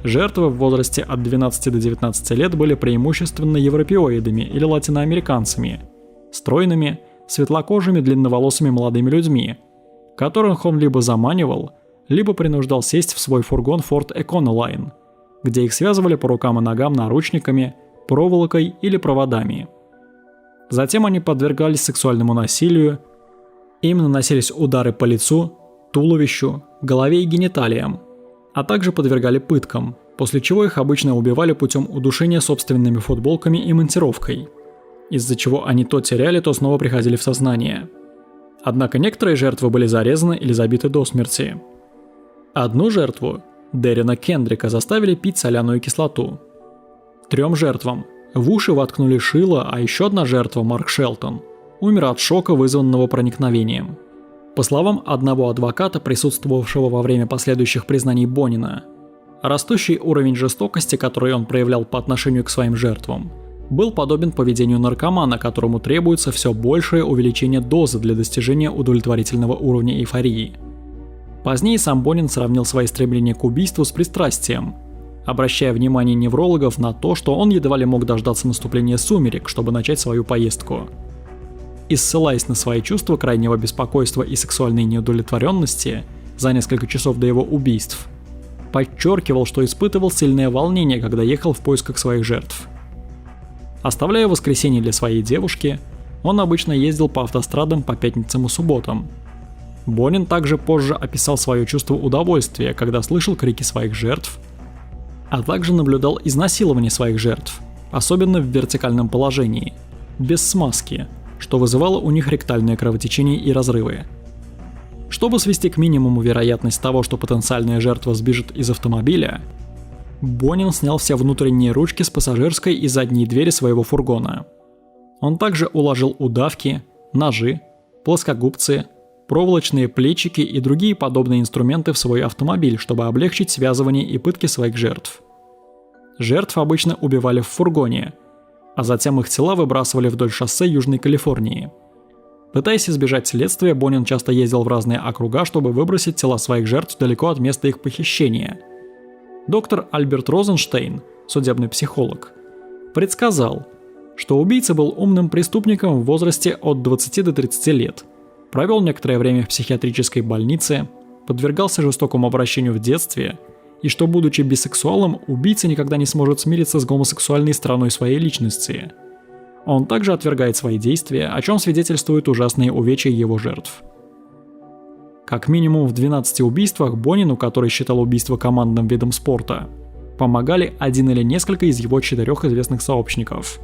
Жертвы в возрасте от 12 до 19 лет были преимущественно европеоидами или латиноамериканцами, стройными, светлокожими, длинноволосыми молодыми людьми, которых он либо заманивал, либо принуждал сесть в свой фургон Ford Econoline, где их связывали по рукам и ногам наручниками, проволокой или проводами. Затем они подвергались сексуальному насилию, им наносились удары по лицу, туловищу, голове и гениталиям, а также подвергали пыткам, после чего их обычно убивали путем удушения собственными футболками и монтировкой, из-за чего они то теряли, то снова приходили в сознание. Однако некоторые жертвы были зарезаны или забиты до смерти. Одну жертву, Деррина Кендрика, заставили пить соляную кислоту. 3 жертвам в уши воткнули шило, а еще одна жертва, Марк Шелтон, умер от шока, вызванного проникновением. По словам одного адвоката, присутствовавшего во время последующих признаний Бонина, растущий уровень жестокости, который он проявлял по отношению к своим жертвам, был подобен поведению наркомана, которому требуется все большее увеличение дозы для достижения удовлетворительного уровня эйфории. Позднее сам Бонин сравнил свои стремления к убийству с пристрастием, обращая внимание неврологов на то, что он едва ли мог дождаться наступления сумерек, чтобы начать свою поездку. И ссылаясь на свои чувства крайнего беспокойства и сексуальной неудовлетворенности за несколько часов до его убийств, подчеркивал, что испытывал сильное волнение, когда ехал в поисках своих жертв. Оставляя воскресенье для своей девушки, он обычно ездил по автострадам по пятницам и субботам. Бонин также позже описал свое чувство удовольствия, когда слышал крики своих жертв, а также наблюдал изнасилование своих жертв, особенно в вертикальном положении, без смазки, что вызывало у них ректальное кровотечение и разрывы. Чтобы свести к минимуму вероятность того, что потенциальная жертва сбежит из автомобиля, Бонин снял все внутренние ручки с пассажирской и задней двери своего фургона. Он также уложил удавки, ножи, плоскогубцы, проволочные плечики и другие подобные инструменты в свой автомобиль, чтобы облегчить связывание и пытки своих жертв. Жертв обычно убивали в фургоне, а затем их тела выбрасывали вдоль шоссе Южной Калифорнии. Пытаясь избежать следствия, Бонин часто ездил в разные округа, чтобы выбросить тела своих жертв далеко от места их похищения. Доктор Альберт Розенштейн, судебный психолог, предсказал, что убийца был умным преступником в возрасте от 20 до 30 лет, провел некоторое время в психиатрической больнице, подвергался жестокому обращению в детстве, и что, будучи бисексуалом, убийца никогда не сможет смириться с гомосексуальной стороной своей личности. Он также отвергает свои действия, о чем свидетельствуют ужасные увечья его жертв. Как минимум в 12 убийствах Бонину, который считал убийство командным видом спорта, помогали один или несколько из его 4 известных сообщников.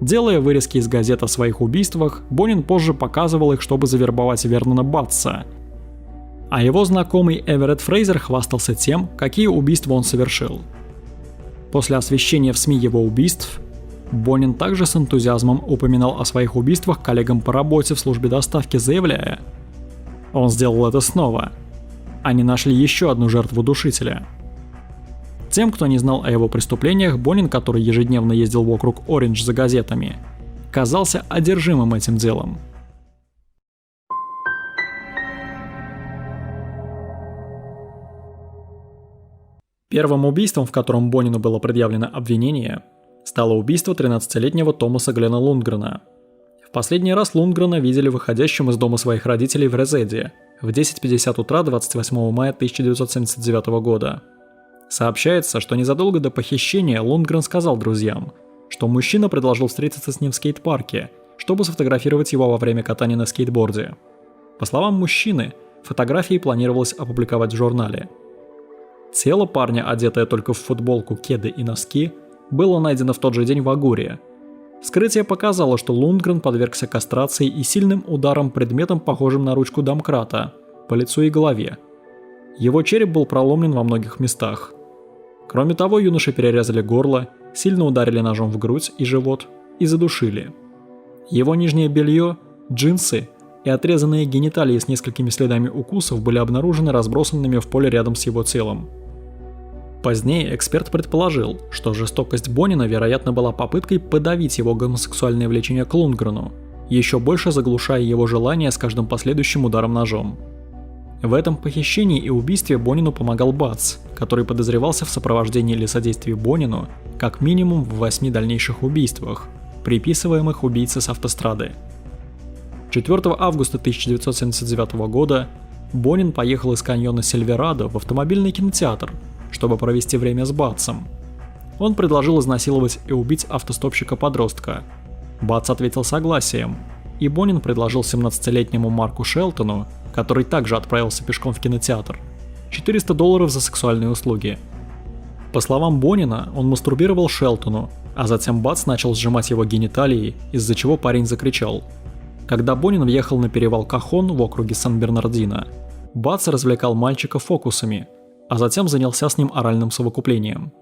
Делая вырезки из газет о своих убийствах, Бонин позже показывал их, чтобы завербовать Вернона Батса, а его знакомый Эверетт Фрейзер хвастался тем, какие убийства он совершил. После освещения в СМИ его убийств, Бонин также с энтузиазмом упоминал о своих убийствах коллегам по работе в службе доставки, заявляя: «Он сделал это снова. Они нашли еще одну жертву душителя». Тем, кто не знал о его преступлениях, Бонин, который ежедневно ездил вокруг Ориндж за газетами, казался одержимым этим делом. Первым убийством, в котором Бонину было предъявлено обвинение, стало убийство 13-летнего Томаса Глена Лундгрена. В последний раз Лундгрена видели выходящим из дома своих родителей в Резеде в 10:50 утра 28 мая 1979 года. Сообщается, что незадолго до похищения Лундгрен сказал друзьям, что мужчина предложил встретиться с ним в скейт-парке, чтобы сфотографировать его во время катания на скейтборде. По словам мужчины, фотографии планировалось опубликовать в журнале. Тело парня, одетое только в футболку, кеды и носки, было найдено в тот же день в Агуре. Вскрытие показало, что Лундгрен подвергся кастрации и сильным ударам предметом, похожим на ручку домкрата, по лицу и голове. Его череп был проломлен во многих местах. Кроме того, юноше перерезали горло, сильно ударили ножом в грудь и живот и задушили. Его нижнее белье, джинсы и отрезанные гениталии с несколькими следами укусов были обнаружены разбросанными в поле рядом с его телом. Позднее эксперт предположил, что жестокость Бонина, вероятно, была попыткой подавить его гомосексуальное влечение к Лундгрену, еще больше заглушая его желание с каждым последующим ударом ножом. В этом похищении и убийстве Бонину помогал Батс, который подозревался в сопровождении или содействии Бонину как минимум в 8 дальнейших убийствах, приписываемых убийце с автострады. 4 августа 1979 года Бонин поехал из каньона Сильверадо в автомобильный кинотеатр, чтобы провести время с Батсом. Он предложил изнасиловать и убить автостопщика-подростка. Батс ответил согласием, и Бонин предложил 17-летнему Марку Шелтону, который также отправился пешком в кинотеатр, $400 за сексуальные услуги. По словам Бонина, он мастурбировал Шелтону, а затем Батс начал сжимать его гениталии, из-за чего парень закричал. Когда Бонин въехал на перевал Кахон в округе Сан-Бернардино, Батс развлекал мальчика фокусами, а затем занялся с ним оральным совокуплением.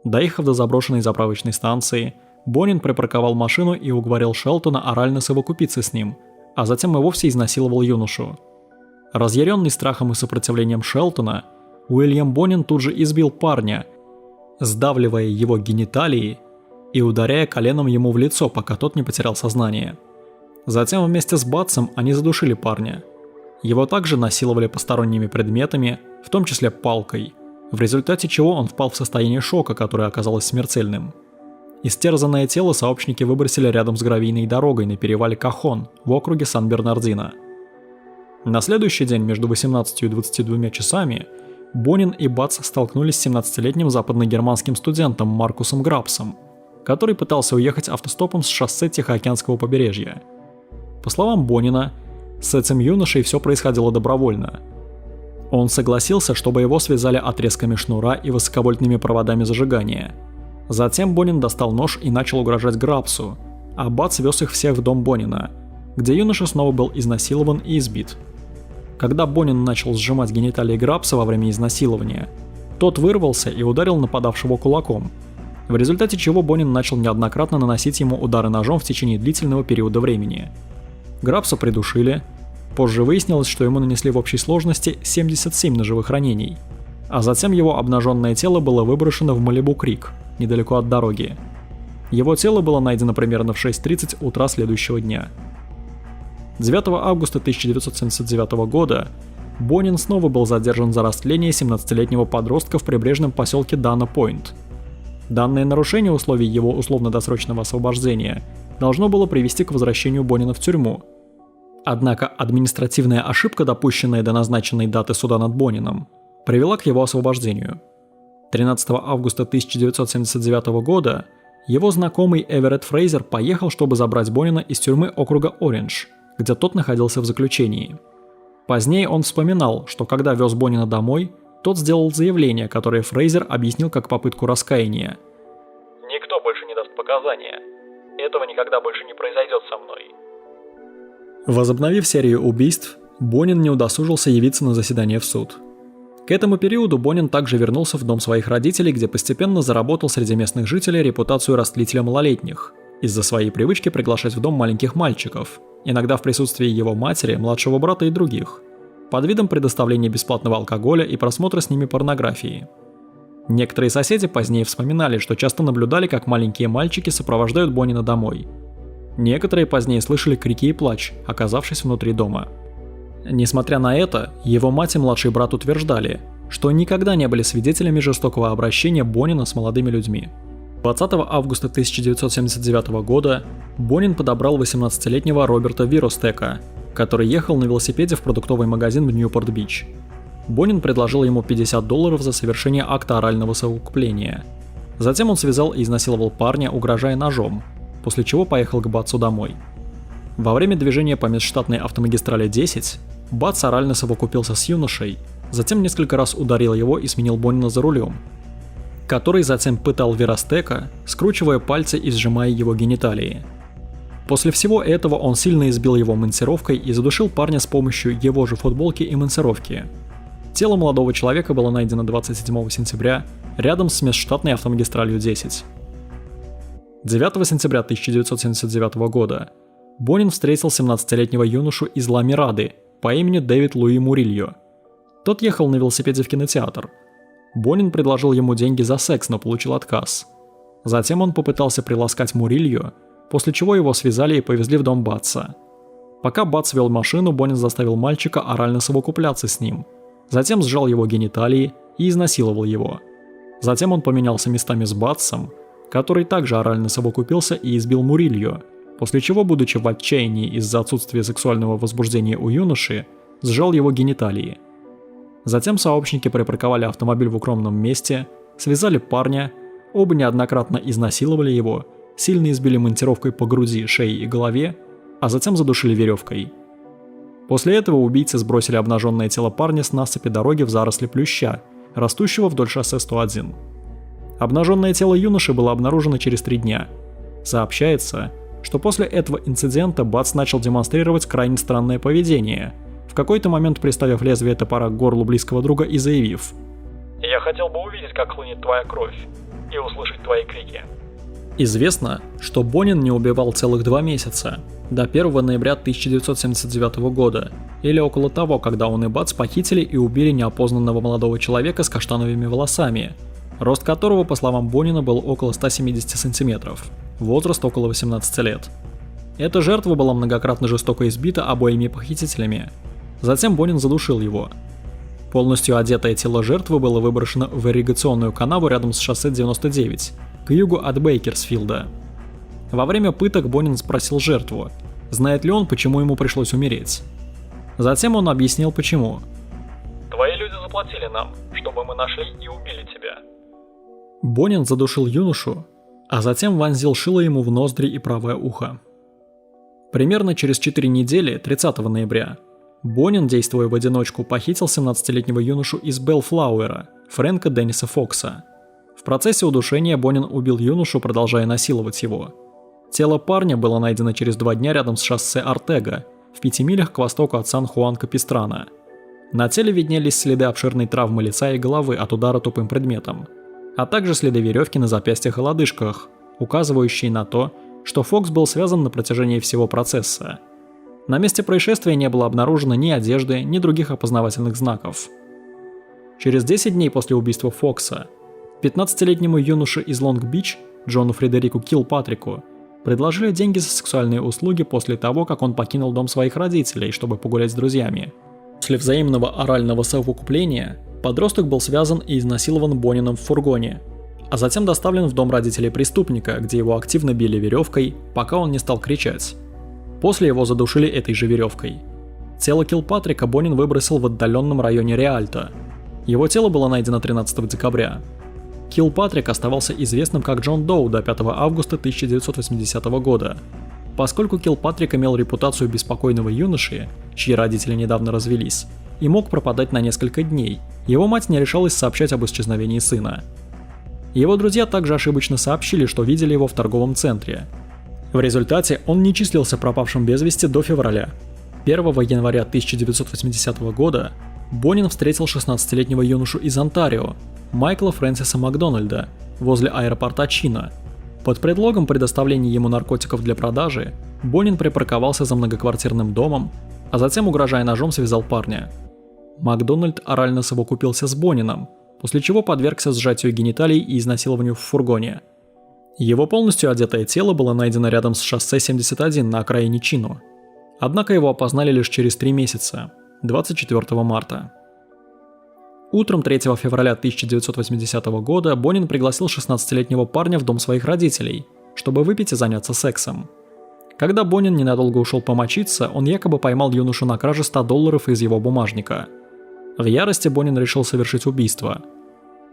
Доехав до заброшенной заправочной станции, Бонин припарковал машину и уговорил Шелтона орально совокупиться с ним, а затем и вовсе изнасиловал юношу. Разъяренный страхом и сопротивлением Шелтона, Уильям Бонин тут же избил парня, сдавливая его гениталии и ударяя коленом ему в лицо, пока тот не потерял сознание. Затем вместе с Батсом они задушили парня. Его также насиловали посторонними предметами, в том числе палкой, в результате чего он впал в состояние шока, которое оказалось смертельным. Истерзанное тело сообщники выбросили рядом с гравийной дорогой на перевале Кахон в округе Сан-Бернардино. На следующий день между 18 и 22 часами Бонин и Батс столкнулись с 17-летним западногерманским студентом Маркусом Грабсом, который пытался уехать автостопом с шоссе Тихоокеанского побережья. По словам Бонина, с этим юношей все происходило добровольно. Он согласился, чтобы его связали отрезками шнура и высоковольтными проводами зажигания. Затем Бонин достал нож и начал угрожать Грабсу, а Батс вез их всех в дом Бонина, где юноша снова был изнасилован и избит. Когда Бонин начал сжимать гениталии Грабса во время изнасилования, тот вырвался и ударил нападавшего кулаком, в результате чего Бонин начал неоднократно наносить ему удары ножом в течение длительного периода времени. Грабса придушили, Позже выяснилось, что ему нанесли в общей сложности 77 ножевых ранений, а затем его обнаженное тело было выброшено в Малибу-Крик, недалеко от дороги. Его тело было найдено примерно в 6:30 утра следующего дня. 9 августа 1979 года Бонин снова был задержан за растление 17-летнего подростка в прибрежном поселке Дана-Пойнт. Данное нарушение условий его условно-досрочного освобождения должно было привести к возвращению Бонина в тюрьму. Однако административная ошибка, допущенная до назначенной даты суда над Бонином, привела к его освобождению. 13 августа 1979 года его знакомый Эверетт Фрейзер поехал, чтобы забрать Бонина из тюрьмы округа Ориндж, где тот находился в заключении. Позднее он вспоминал, что когда вез Бонина домой, тот сделал заявление, которое Фрейзер объяснил как попытку раскаяния. «Никто больше не даст показания. Этого никогда больше не произойдет со мной». Возобновив серию убийств, Бонин не удосужился явиться на заседание в суд. К этому периоду Бонин также вернулся в дом своих родителей, где постепенно заработал среди местных жителей репутацию растлителя малолетних, из-за своей привычки приглашать в дом маленьких мальчиков, иногда в присутствии его матери, младшего брата и других, под видом предоставления бесплатного алкоголя и просмотра с ними порнографии. Некоторые соседи позднее вспоминали, что часто наблюдали, как маленькие мальчики сопровождают Бонина домой. Некоторые позднее слышали крики и плач, оказавшись внутри дома. Несмотря на это, его мать и младший брат утверждали, что никогда не были свидетелями жестокого обращения Бонина с молодыми людьми. 20 августа 1979 года Бонин подобрал 18-летнего Роберта Виростека, который ехал на велосипеде в продуктовый магазин в Ньюпорт-Бич. Бонин предложил ему $50 за совершение акта орального совокупления. Затем он связал и изнасиловал парня, угрожая ножом, после чего поехал к Батсу домой. Во время движения по межштатной автомагистрали 10 Батс орально совокупился с юношей, затем несколько раз ударил его и сменил Бонина за рулем, который затем пытал Виростека, скручивая пальцы и сжимая его гениталии. После всего этого он сильно избил его мансировкой и задушил парня с помощью его же футболки и мансировки. Тело молодого человека было найдено 27 сентября рядом с межштатной автомагистралью 10. 9 сентября 1979 года Бонин встретил 17-летнего юношу из Ла-Мирады по имени Дэвид Луи Мурильо. Тот ехал на велосипеде в кинотеатр. Бонин предложил ему деньги за секс, но получил отказ. Затем он попытался приласкать Мурильо, после чего его связали и повезли в дом Батса. Пока Батс вел машину, Бонин заставил мальчика орально совокупляться с ним, затем сжал его гениталии и изнасиловал его. Затем он поменялся местами с Батсом, который также орально совокупился и избил Мурильо, после чего, будучи в отчаянии из-за отсутствия сексуального возбуждения у юноши, сжал его гениталии. Затем сообщники припарковали автомобиль в укромном месте, связали парня, оба неоднократно изнасиловали его, сильно избили монтировкой по груди, шее и голове, а затем задушили веревкой. После этого убийцы сбросили обнаженное тело парня с насыпи дороги в заросли плюща, растущего вдоль шоссе 101. Обнаженное тело юноши было обнаружено через 3 дня. Сообщается, что после этого инцидента Батс начал демонстрировать крайне странное поведение, в какой-то момент приставив лезвие топора к горлу близкого друга и заявив: «Я хотел бы увидеть, как хлынет твоя кровь, и услышать твои крики». Известно, что Бонин не убивал целых 2 месяца, до 1 ноября 1979 года, или около того, когда он и Батс похитили и убили неопознанного молодого человека с каштановыми волосами, рост которого, по словам Бонина, был около 170 сантиметров, возраст около 18 лет. Эта жертва была многократно жестоко избита обоими похитителями. Затем Бонин задушил его. Полностью одетое тело жертвы было выброшено в ирригационную канаву рядом с шоссе 99, к югу от Бейкерсфилда. Во время пыток Бонин спросил жертву, знает ли он, почему ему пришлось умереть. Затем он объяснил, почему. «Твои люди заплатили нам, чтобы мы нашли и убили тебя». Бонин задушил юношу, а затем вонзил шило ему в ноздри и правое ухо. Примерно через 4 недели, 30 ноября, Бонин, действуя в одиночку, похитил 17-летнего юношу из Беллфлауэра, Фрэнка Денниса Фокса. В процессе удушения Бонин убил юношу, продолжая насиловать его. Тело парня было найдено через 2 дня рядом с шоссе Артега, в 5 милях к востоку от Сан-Хуан-Капистрана. На теле виднелись следы обширной травмы лица и головы от удара тупым предметом, а также следы веревки на запястьях и лодыжках, указывающие на то, что Фокс был связан на протяжении всего процесса. На месте происшествия не было обнаружено ни одежды, ни других опознавательных знаков. Через 10 дней после убийства Фокса 15-летнему юноше из Лонг-Бич Джону Фредерику Килпатрику предложили деньги за сексуальные услуги после того, как он покинул дом своих родителей, чтобы погулять с друзьями. После взаимного орального совокупления подросток был связан и изнасилован Бонином в фургоне, а затем доставлен в дом родителей преступника, где его активно били веревкой, пока он не стал кричать. После его задушили этой же веревкой. Тело Килпатрика Бонин выбросил в отдаленном районе Риальто. Его тело было найдено 13 декабря. Килпатрик оставался известным как Джон Доу до 5 августа 1980 года. Поскольку Килпатрик имел репутацию беспокойного юноши, чьи родители недавно развелись, и мог пропадать на несколько дней, его мать не решалась сообщать об исчезновении сына. Его друзья также ошибочно сообщили, что видели его в торговом центре. В результате он не числился пропавшим без вести до февраля. 1 января 1980 года Бонин встретил 16-летнего юношу из Онтарио, Майкла Фрэнсиса Макдональда, возле аэропорта Чина. Под предлогом предоставления ему наркотиков для продажи, Бонин припарковался за многоквартирным домом, а затем, угрожая ножом, связал парня. Макдональд орально совокупился с Бонином, после чего подвергся сжатию гениталий и изнасилованию в фургоне. Его полностью одетое тело было найдено рядом с шоссе 71 на окраине Чино. Однако его опознали лишь через 3 месяца, 24 марта. Утром 3 февраля 1980 года Бонин пригласил 16-летнего парня в дом своих родителей, чтобы выпить и заняться сексом. Когда Бонин ненадолго ушел помочиться, он якобы поймал юношу на краже $100 из его бумажника. В ярости Бонин решил совершить убийство.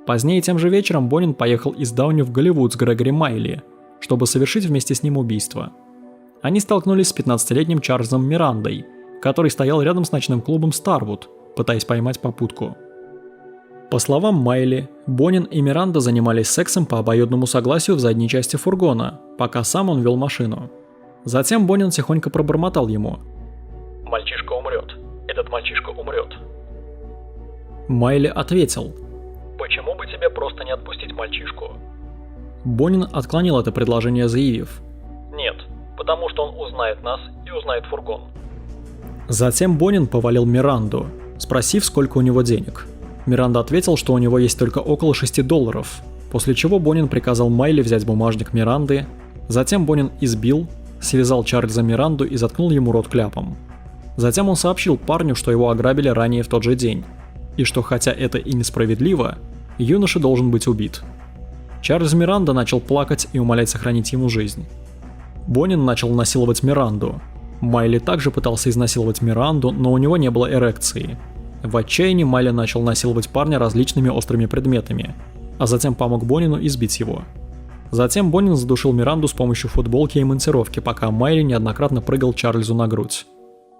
Позднее тем же вечером Бонин поехал из Дауни в Голливуд с Грегори Майли, чтобы совершить вместе с ним убийство. Они столкнулись с 15-летним Чарльзом Мирандой, который стоял рядом с ночным клубом Старвуд, пытаясь поймать попутку. По словам Майли, Бонин и Миранда занимались сексом по обоюдному согласию в задней части фургона, пока сам он вел машину. Затем Бонин тихонько пробормотал ему: «Мальчишка умрет. Этот мальчишка умрет». Майли ответил: «Почему бы тебе просто не отпустить мальчишку?» Бонин отклонил это предложение, заявив: «Нет, потому что он узнает нас и узнает фургон». Затем Бонин повалил Миранду, спросив, сколько у него денег. Миранда ответил, что у него есть только около $6, после чего Бонин приказал Майли взять бумажник Миранды. Затем Бонин избил, связал Чарльза Миранду и заткнул ему рот кляпом. Затем он сообщил парню, что его ограбили ранее в тот же день, и что хотя это и несправедливо, юноша должен быть убит. Чарльз Миранда начал плакать и умолять сохранить ему жизнь. Бонин начал насиловать Миранду. Майли также пытался изнасиловать Миранду, но у него не было эрекции. В отчаянии Майли начал насиловать парня различными острыми предметами, а затем помог Бонину избить его. Затем Бонин задушил Миранду с помощью футболки и монтировки, пока Майли неоднократно прыгал Чарльзу на грудь.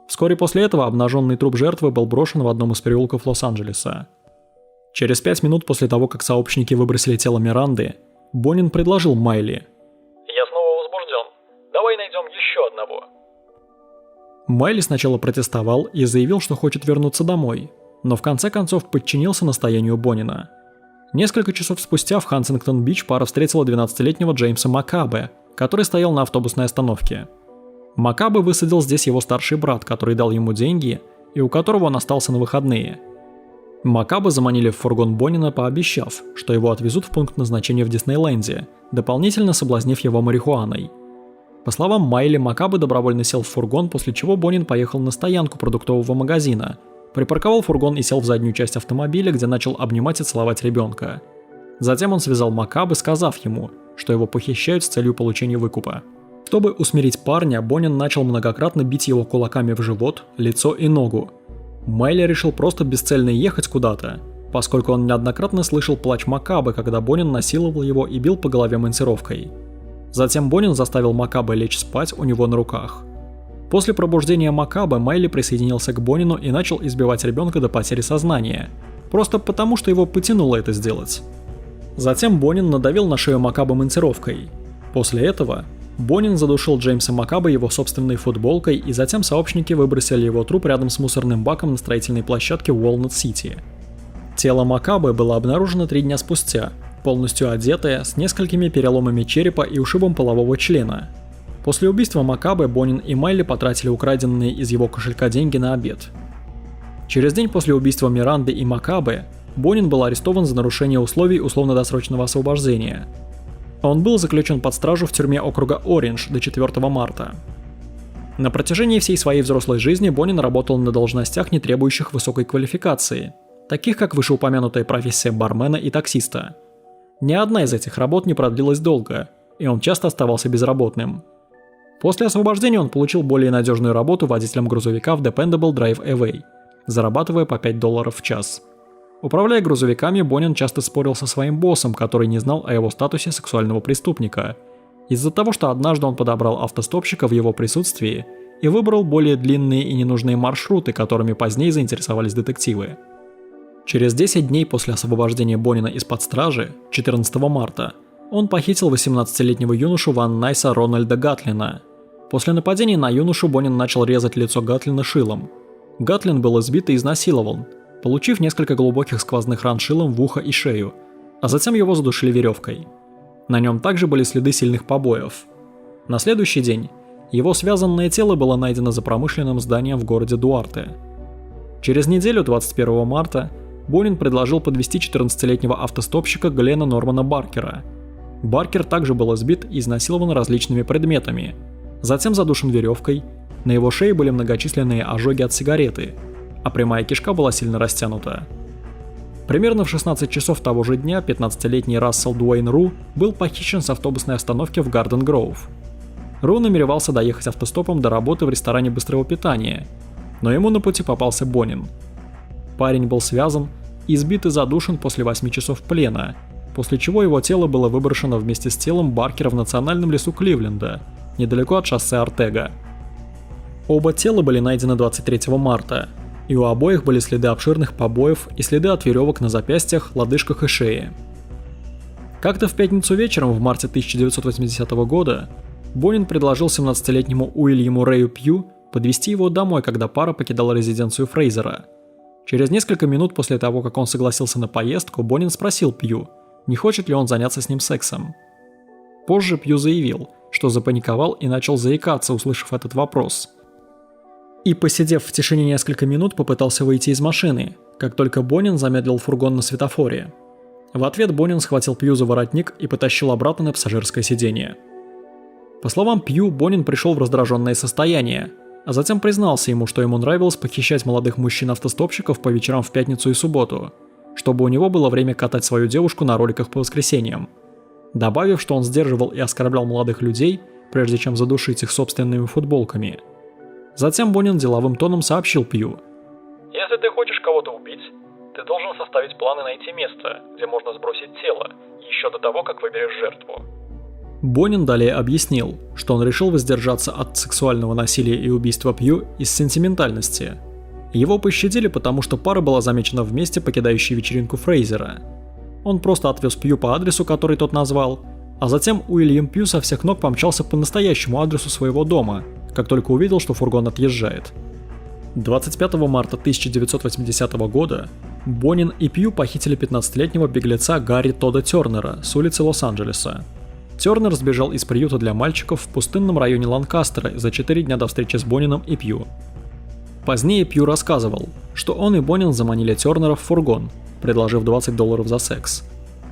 Вскоре после этого обнаженный труп жертвы был брошен в одном из переулков Лос-Анджелеса. Через 5 минут после того, как сообщники выбросили тело Миранды, Бонин предложил Майли: «Я снова возбужден. Давай найдем еще одного». Майли сначала протестовал и заявил, что хочет вернуться домой, но в конце концов подчинился настоянию Бонина. Несколько часов спустя в Хантингтон-Бич пара встретила 12-летнего Джеймса Маккабе, который стоял на автобусной остановке. Маккабе высадил здесь его старший брат, который дал ему деньги и у которого он остался на выходные. Маккабе заманили в фургон Бонина, пообещав, что его отвезут в пункт назначения в Диснейленде, дополнительно соблазнив его марихуаной. По словам Майли, Маккабе добровольно сел в фургон, после чего Бонин поехал на стоянку продуктового магазина, припарковал фургон и сел в заднюю часть автомобиля, где начал обнимать и целовать ребенка. Затем он связал Маккабе, сказав ему, что его похищают с целью получения выкупа. Чтобы усмирить парня, Бонин начал многократно бить его кулаками в живот, лицо и ногу. Майли решил просто бесцельно ехать куда-то, поскольку он неоднократно слышал плач Маккабе, когда Бонин насиловал его и бил по голове монтировкой. Затем Бонин заставил Маккабе лечь спать у него на руках. После пробуждения Маккабе Майли присоединился к Бонину и начал избивать ребенка до потери сознания, просто потому что его потянуло это сделать. Затем Бонин надавил на шею Маккабе монтировкой. После этого Бонин задушил Джеймса Маккабе его собственной футболкой, и затем сообщники выбросили его труп рядом с мусорным баком на строительной площадке Уолнут-Сити. Тело Маккабе было обнаружено 3 дня спустя, полностью одетое, с несколькими переломами черепа и ушибом полового члена. После убийства Макабе Бонин и Майли потратили украденные из его кошелька деньги на обед. Через день после убийства Миранды и Макабе Бонин был арестован за нарушение условий условно-досрочного освобождения. Он был заключен под стражу в тюрьме округа Ориндж до 4 марта. На протяжении всей своей взрослой жизни Бонин работал на должностях, не требующих высокой квалификации, таких как вышеупомянутая профессия бармена и таксиста. Ни одна из этих работ не продлилась долго, и он часто оставался безработным. После освобождения он получил более надежную работу водителем грузовика в Dependable Drive Away, зарабатывая по $5 в час. Управляя грузовиками, Бонин часто спорил со своим боссом, который не знал о его статусе сексуального преступника, из-за того, что однажды он подобрал автостопщика в его присутствии и выбрал более длинные и ненужные маршруты, которыми позднее заинтересовались детективы. Через 10 дней после освобождения Бонина из-под стражи, 14 марта, он похитил 18-летнего юношу Ван Найса Рональда Гатлина. После нападения на юношу Бонин начал резать лицо Гатлина шилом. Гатлин был избит и изнасилован, получив несколько глубоких сквозных ран шилом в ухо и шею, а затем его задушили веревкой. На нем также были следы сильных побоев. На следующий день его связанное тело было найдено за промышленным зданием в городе Дуарте. Через неделю, 21 марта, Бонин предложил подвести 14-летнего автостопщика Глена Нормана Баркера. Баркер также был избит и изнасилован различными предметами, затем задушен веревкой, на его шее были многочисленные ожоги от сигареты, а прямая кишка была сильно растянута. Примерно в 16 часов того же дня 15-летний Рассел Дуэйн Ру был похищен с автобусной остановки в Гарден Гроув. Ру намеревался доехать автостопом до работы в ресторане быстрого питания, но ему на пути попался Бонин. Парень был связан, избит и задушен после 8 часов плена, после чего его тело было выброшено вместе с телом Баркера в национальном лесу Кливленда, недалеко от шоссе Артега. Оба тела были найдены 23 марта, и у обоих были следы обширных побоев и следы от веревок на запястьях, лодыжках и шее. Как-то в пятницу вечером в марте 1980 года Бонин предложил 17-летнему Уильяму Рэю Пью подвезти его домой, когда пара покидала резиденцию Фрейзера. Через несколько минут после того, как он согласился на поездку, Бонин спросил Пью, не хочет ли он заняться с ним сексом. Позже Пью заявил, что запаниковал и начал заикаться, услышав этот вопрос. И, посидев в тишине несколько минут, попытался выйти из машины, как только Бонин замедлил фургон на светофоре. В ответ Бонин схватил Пью за воротник и потащил обратно на пассажирское сиденье. По словам Пью, Бонин пришел в раздраженное состояние, а затем признался ему, что ему нравилось похищать молодых мужчин-автостопщиков по вечерам в пятницу и субботу, чтобы у него было время катать свою девушку на роликах по воскресеньям, добавив, что он сдерживал и оскорблял молодых людей, прежде чем задушить их собственными футболками. Затем Бонин деловым тоном сообщил Пью: «Если ты хочешь кого-то убить, ты должен составить план и найти место, где можно сбросить тело, еще до того, как выберешь жертву». Бонин далее объяснил, что он решил воздержаться от сексуального насилия и убийства Пью из сентиментальности. Его пощадили, потому что пара была замечена вместе, покидающей вечеринку Фрейзера. Он просто отвез Пью по адресу, который тот назвал, а затем Уильям Пью со всех ног помчался по настоящему адресу своего дома, как только увидел, что фургон отъезжает. 25 марта 1980 года Бонин и Пью похитили 15-летнего беглеца Гарри Тодда Тернера с улицы Лос-Анджелеса. Тернер сбежал из приюта для мальчиков в пустынном районе Ланкастера за 4 дня до встречи с Бонином и Пью. Позднее Пью рассказывал, что он и Бонин заманили Тернера в фургон, предложив $20 за секс.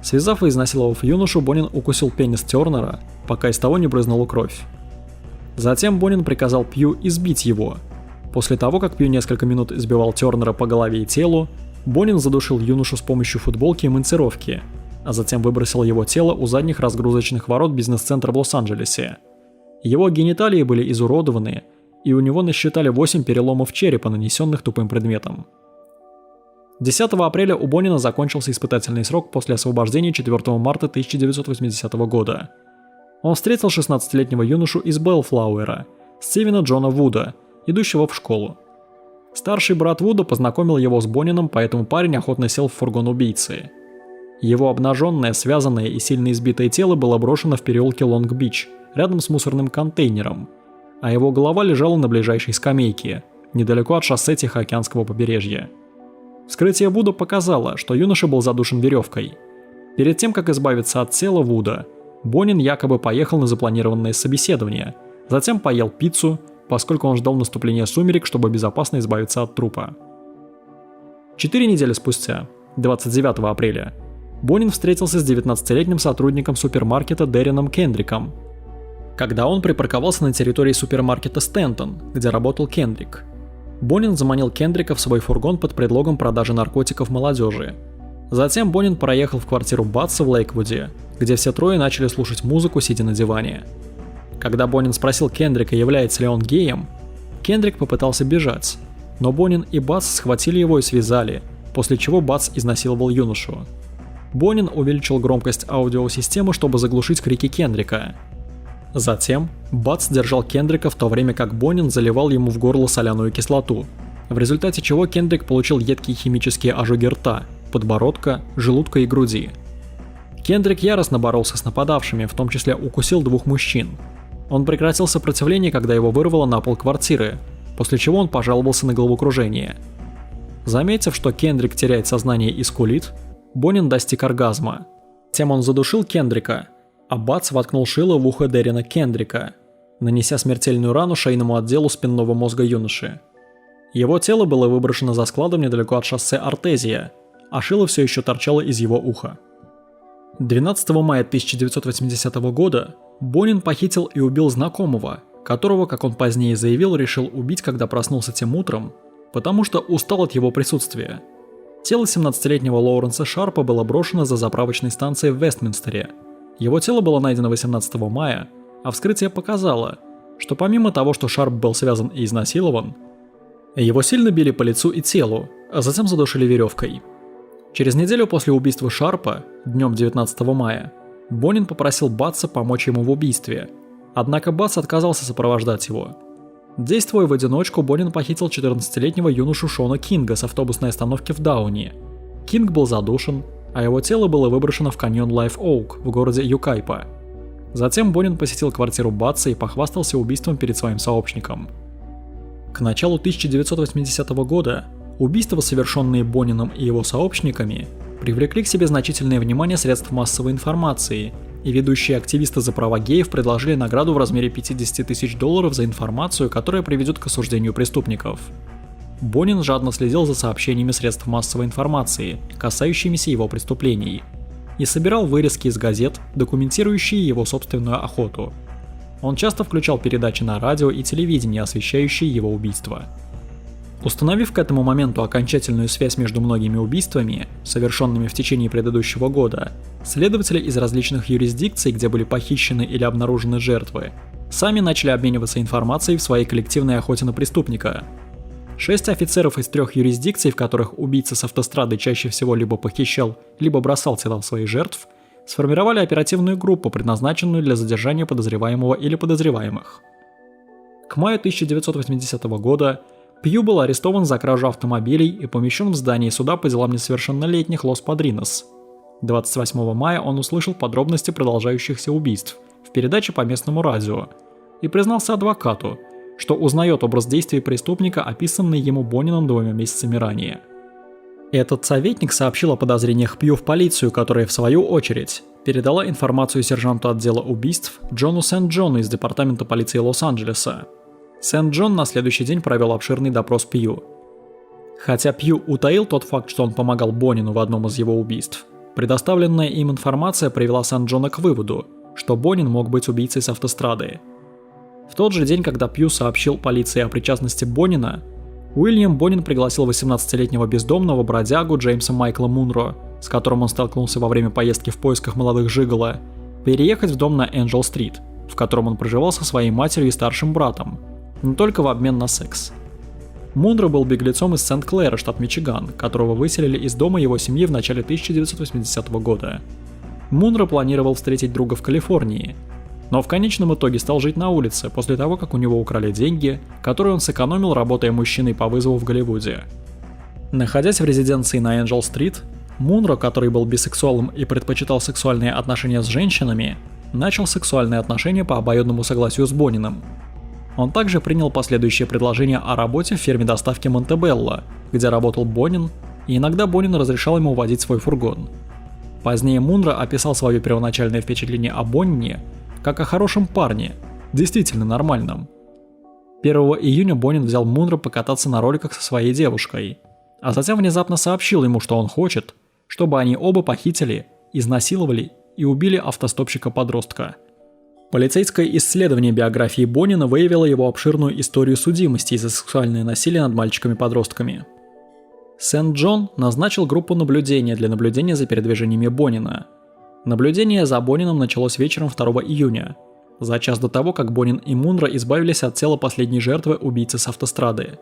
Связав и изнасиловав юношу, Бонин укусил пенис Тернера, пока из того не брызнула кровь. Затем Бонин приказал Пью избить его. После того, как Пью несколько минут избивал Тернера по голове и телу, Бонин задушил юношу с помощью футболки и монтировки, а затем выбросил его тело у задних разгрузочных ворот бизнес-центра в Лос-Анджелесе. Его гениталии были изуродованы, и у него насчитали 8 переломов черепа, нанесенных тупым предметом. 10 апреля у Бонина закончился испытательный срок после освобождения 4 марта 1980 года. Он встретил 16-летнего юношу из Беллфлауэра, Стивена Джона Вуда, идущего в школу. Старший брат Вуда познакомил его с Бонином, поэтому парень охотно сел в фургон убийцы. Его обнаженное, связанное и сильно избитое тело было брошено в переулке Лонг-Бич, рядом с мусорным контейнером, а его голова лежала на ближайшей скамейке, недалеко от шоссе Тихоокеанского побережья. Вскрытие Вуда показало, что юноша был задушен веревкой. Перед тем, как избавиться от тела Вуда, Бонин якобы поехал на запланированное собеседование, Затем поел пиццу, поскольку он ждал наступления сумерек, чтобы безопасно избавиться от трупа. 4 недели спустя, 29 апреля, Бонин встретился с 19-летним сотрудником супермаркета Деррином Кендриком, когда он припарковался на территории супермаркета Стентон, где работал Кендрик. Бонин заманил Кендрика в свой фургон под предлогом продажи наркотиков молодежи. Затем Бонин проехал в квартиру Батса в Лейквуде, где все трое начали слушать музыку, сидя на диване. Когда Бонин спросил Кендрика, является ли он геем, Кендрик попытался бежать, но Бонин и Батс схватили его и связали, после чего Батс изнасиловал юношу. Бонин увеличил громкость аудиосистемы, чтобы заглушить крики Кендрика. Затем Батс держал Кендрика в то время как Бонин заливал ему в горло соляную кислоту, в результате чего Кендрик получил едкие химические ожоги рта, подбородка, желудка и груди. Кендрик яростно боролся с нападавшими, в том числе укусил 2 мужчин. Он прекратил сопротивление, когда его вырвало на пол квартиры, после чего он пожаловался на головокружение. Заметив, что Кендрик теряет сознание и скулит, Бонин достиг оргазма. Тем он задушил Кендрика, а Батс воткнул шило в ухо Деррина Кендрика, нанеся смертельную рану шейному отделу спинного мозга юноши. Его тело было выброшено за складом недалеко от шоссе Артезия, а шило все еще торчало из его уха. 12 мая 1980 года Бонин похитил и убил знакомого, которого, как он позднее заявил, решил убить, когда проснулся тем утром, потому что устал от его присутствия. Тело 17-летнего Лоуренса Шарпа было брошено за заправочной станцией в Вестминстере. Его тело было найдено 18 мая, а вскрытие показало, что помимо того, что Шарп был связан и изнасилован, его сильно били по лицу и телу, а затем задушили веревкой. Через неделю после убийства Шарпа, днем 19 мая, Бонин попросил Батса помочь ему в убийстве, однако Батс отказался сопровождать его. Действуя в одиночку, Бонин похитил 14-летнего юношу Шона Кинга с автобусной остановки в Дауни. Кинг был задушен, а его тело было выброшено в каньон Лайв-Оук в городе Юкайпа. Затем Бонин посетил квартиру Батса и похвастался убийством перед своим сообщником. К началу 1980 года убийства, совершенные Бонином и его сообщниками, привлекли к себе значительное внимание средств массовой информации, и ведущие активисты за права геев предложили награду в размере $50 тысяч за информацию, которая приведет к осуждению преступников. Бонин жадно следил за сообщениями средств массовой информации, касающимися его преступлений, и собирал вырезки из газет, документирующие его собственную охоту. Он часто включал передачи на радио и телевидение, освещающие его убийства. Установив к этому моменту окончательную связь между многими убийствами, совершенными в течение предыдущего года, следователи из различных юрисдикций, где были похищены или обнаружены жертвы, сами начали обмениваться информацией в своей коллективной охоте на преступника. 6 офицеров из 3 юрисдикций, в которых убийца с автострады чаще всего либо похищал, либо бросал тела своих жертв, сформировали оперативную группу, предназначенную для задержания подозреваемого или подозреваемых. К маю 1980 года Пью был арестован за кражу автомобилей и помещен в здание суда по делам несовершеннолетних Лос-Падринос. 28 мая он услышал подробности продолжающихся убийств в передаче по местному радио и признался адвокату, что узнает образ действий преступника, описанный ему Бонином 2 месяцами ранее. Этот советник сообщил о подозрениях Пью в полицию, которая, в свою очередь, передала информацию сержанту отдела убийств Джону Сент-Джону из департамента полиции Лос-Анджелеса. Сент-Джон на следующий день провел обширный допрос Пью. Хотя Пью утаил тот факт, что он помогал Бонину в одном из его убийств, предоставленная им информация привела Сент-Джона к выводу, что Бонин мог быть убийцей с автострады. В тот же день, когда Пью сообщил полиции о причастности Бонина, Уильям Бонин пригласил 18-летнего бездомного бродягу Джеймса Майкла Мунро, с которым он столкнулся во время поездки в поисках молодых жиголо, переехать в дом на Энджел-стрит, в котором он проживал со своей матерью и старшим братом, но только в обмен на секс. Мунро был беглецом из Сент-Клэра, штат Мичиган, которого выселили из дома его семьи в начале 1980 года. Мунро планировал встретить друга в Калифорнии, но в конечном итоге стал жить на улице после того, как у него украли деньги, которые он сэкономил, работая мужчиной по вызову в Голливуде. Находясь в резиденции на Энджел-стрит, Мунро, который был бисексуалом и предпочитал сексуальные отношения с женщинами, начал сексуальные отношения по обоюдному согласию с Бонином. Он также принял последующее предложение о работе в фирме доставки Монтебелло, где работал Бонин, и иногда Бонин разрешал ему водить свой фургон. Позднее Мунро описал свое первоначальное впечатление о Бонине как о хорошем парне, действительно нормальным. 1 июня Бонин взял Мунро покататься на роликах со своей девушкой, а затем внезапно сообщил ему, что он хочет, чтобы они оба похитили, изнасиловали и убили автостопщика-подростка. Полицейское исследование биографии Бонина выявило его обширную историю судимости за сексуальное насилие над мальчиками-подростками. Сент-Джон назначил группу наблюдения для наблюдения за передвижениями Бонина. Наблюдение за Бонином началось вечером 2 июня, за час до того, как Бонин и Мунро избавились от тела последней жертвы убийцы с автострады.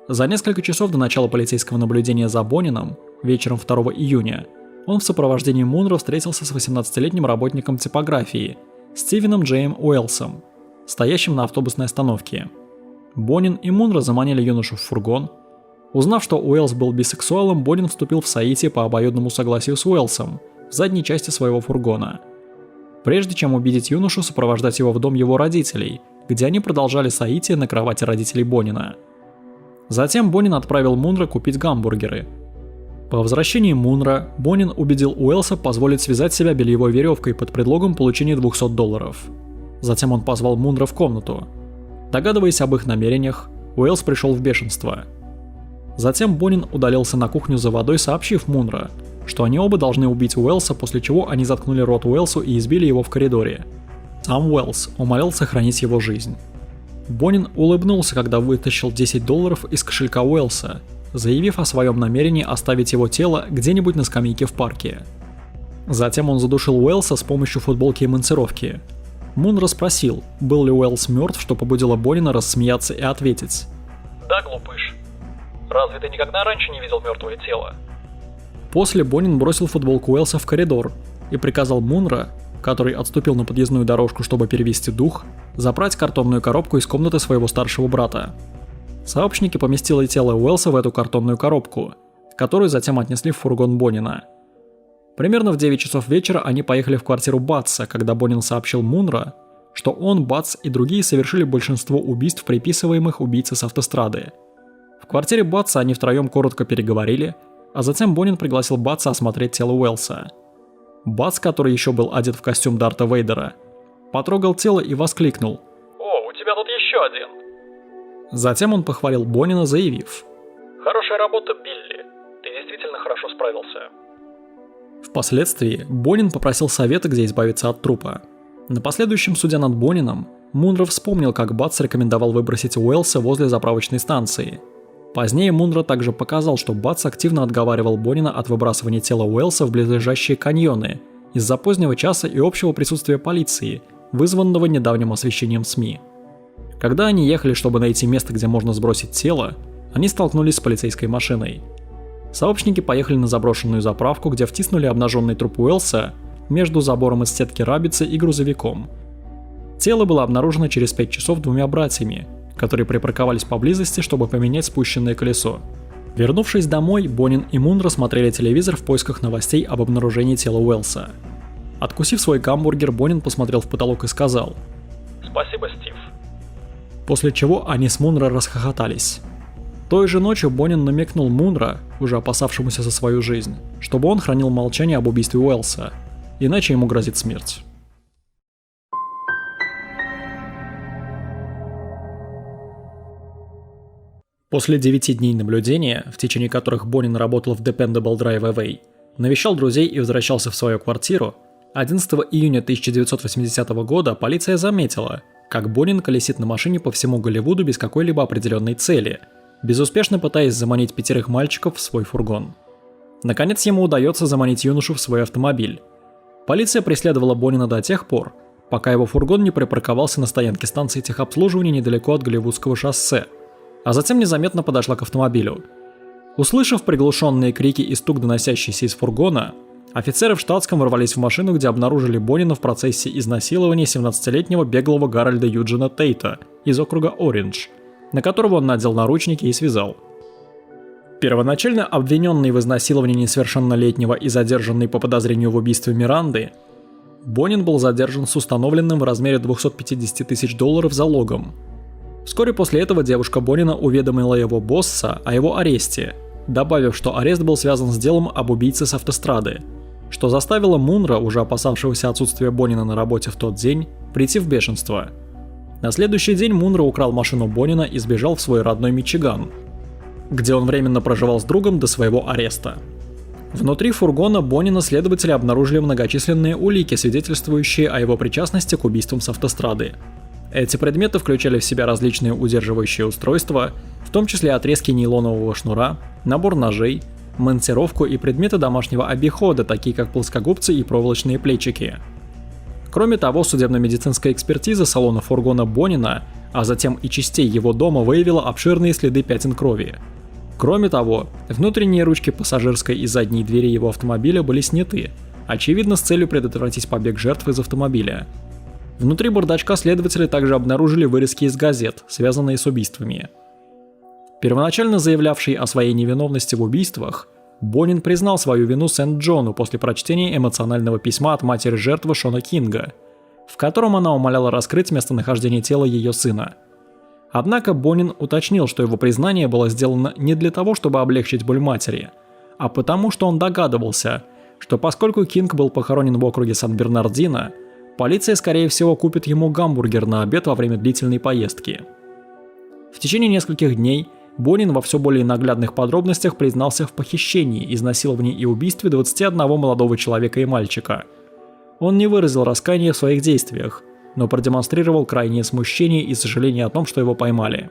За несколько часов до начала полицейского наблюдения за Бонином, вечером 2 июня, он в сопровождении Мунро встретился с 18-летним работником типографии Стивеном Джеем Уэллсом, стоящим на автобусной остановке. Бонин и Мунро заманили юношу в фургон. Узнав, что Уэллс был бисексуалом, Бонин вступил в соитие по обоюдному согласию с Уэллсом в задней части своего фургона. Прежде чем убедить юношу сопровождать его в дом его родителей, где они продолжали соитие на кровати родителей Бонина. Затем Бонин отправил Мунро купить гамбургеры. По возвращении Мунро, Бонин убедил Уэллса позволить связать себя бельевой веревкой под предлогом получения $200. Затем он позвал Мунро в комнату. Догадываясь об их намерениях, Уэллс пришел в бешенство. Затем Бонин удалился на кухню за водой, сообщив Мунро, что они оба должны убить Уэллса, после чего они заткнули рот Уэллсу и избили его в коридоре. Сам Уэллс умолял сохранить его жизнь. Бонин улыбнулся, когда вытащил $10 из кошелька Уэллса, заявив о своем намерении оставить его тело где-нибудь на скамейке в парке. Затем он задушил Уэллса с помощью футболки и мундировки. Мунро спросил, был ли Уэллс мертв, что побудило Бонина рассмеяться и ответить: «Да, глупыш. Разве ты никогда раньше не видел мертвое тело?» После Бонин бросил футболку Уэллса в коридор и приказал Мунро, который отступил на подъездную дорожку, чтобы перевести дух, забрать картонную коробку из комнаты своего старшего брата. Сообщники поместили тело Уэллса в эту картонную коробку, которую затем отнесли в фургон Бонина. Примерно в 9 часов вечера они поехали в квартиру Батса, когда Бонин сообщил Мунро, что он, Батс и другие совершили большинство убийств, приписываемых убийце с автострады. В квартире Батса они втроем коротко переговорили, а затем Бонин пригласил Батса осмотреть тело Уэллса. Батс, который еще был одет в костюм Дарта Вейдера, потрогал тело и воскликнул: «О, у тебя тут еще один!» Затем он похвалил Бонина, заявив: «Хорошая работа, Билли. Ты действительно хорошо справился». Впоследствии Бонин попросил совета, где избавиться от трупа. На последующем суде над Бонином Мунро вспомнил, как Батс рекомендовал выбросить Уэллса возле заправочной станции. Позднее Мунро также показал, что Батс активно отговаривал Бонина от выбрасывания тела Уэллса в близлежащие каньоны из-за позднего часа и общего присутствия полиции, вызванного недавним освещением СМИ. Когда они ехали, чтобы найти место, где можно сбросить тело, они столкнулись с полицейской машиной. Сообщники поехали на заброшенную заправку, где втиснули обнаженный труп Уэллса между забором из сетки рабицы и грузовиком. Тело было обнаружено через 5 часов двумя братьями, которые припарковались поблизости, чтобы поменять спущенное колесо. Вернувшись домой, Бонин и Мунро смотрели телевизор в поисках новостей об обнаружении тела Уэллса. Откусив свой гамбургер, Бонин посмотрел в потолок и сказал: «Спасибо, Стив». После чего они с Мунро расхохотались. Той же ночью Бонин намекнул Мунро, уже опасавшемуся за свою жизнь, чтобы он хранил молчание об убийстве Уэллса, иначе ему грозит смерть. После 9 дней наблюдения, в течение которых Бонин работал в Dependable Drive Away, навещал друзей и возвращался в свою квартиру, 11 июня 1980 года полиция заметила, как Бонин колесит на машине по всему Голливуду без какой-либо определенной цели, безуспешно пытаясь заманить 5 мальчиков в свой фургон. Наконец ему удается заманить юношу в свой автомобиль. Полиция преследовала Бонина до тех пор, пока его фургон не припарковался на стоянке станции техобслуживания недалеко от Голливудского шоссе, а затем незаметно подошла к автомобилю. Услышав приглушенные крики и стук, доносящийся из фургона, офицеры в штатском ворвались в машину, где обнаружили Бонина в процессе изнасилования 17-летнего беглого Гарольда Юджина Тейта из округа Ориндж, на которого он надел наручники и связал. Первоначально обвиненный в изнасиловании несовершеннолетнего и задержанный по подозрению в убийстве Миранды, Бонин был задержан с установленным в размере $250 тысяч залогом. Вскоре после этого девушка Бонина уведомила его босса о его аресте, добавив, что арест был связан с делом об убийце с автострады, что заставило Мунро, уже опасавшегося отсутствия Бонина на работе в тот день, прийти в бешенство. На следующий день Мунро украл машину Бонина и сбежал в свой родной Мичиган, где он временно проживал с другом до своего ареста. Внутри фургона Бонина следователи обнаружили многочисленные улики, свидетельствующие о его причастности к убийствам с автострады. Эти предметы включали в себя различные удерживающие устройства, в том числе отрезки нейлонового шнура, набор ножей, монтировку и предметы домашнего обихода, такие как плоскогубцы и проволочные плечики. Кроме того, судебно-медицинская экспертиза салона фургона Бонина, а затем и частей его дома, выявила обширные следы пятен крови. Кроме того, внутренние ручки пассажирской и задней двери его автомобиля были сняты, очевидно с целью предотвратить побег жертв из автомобиля. Внутри бардачка следователи также обнаружили вырезки из газет, связанные с убийствами. Первоначально заявлявший о своей невиновности в убийствах, Бонин признал свою вину Сент-Джону после прочтения эмоционального письма от матери жертвы Шона Кинга, в котором она умоляла раскрыть местонахождение тела ее сына. Однако Бонин уточнил, что его признание было сделано не для того, чтобы облегчить боль матери, а потому, что он догадывался, что поскольку Кинг был похоронен в округе Сан-Бернардино, полиция, скорее всего, купит ему гамбургер на обед во время длительной поездки. В течение нескольких дней Бонин во все более наглядных подробностях признался в похищении, изнасиловании и убийстве 21 молодого человека и мальчика. Он не выразил раскаяния в своих действиях, но продемонстрировал крайнее смущение и сожаление о том, что его поймали.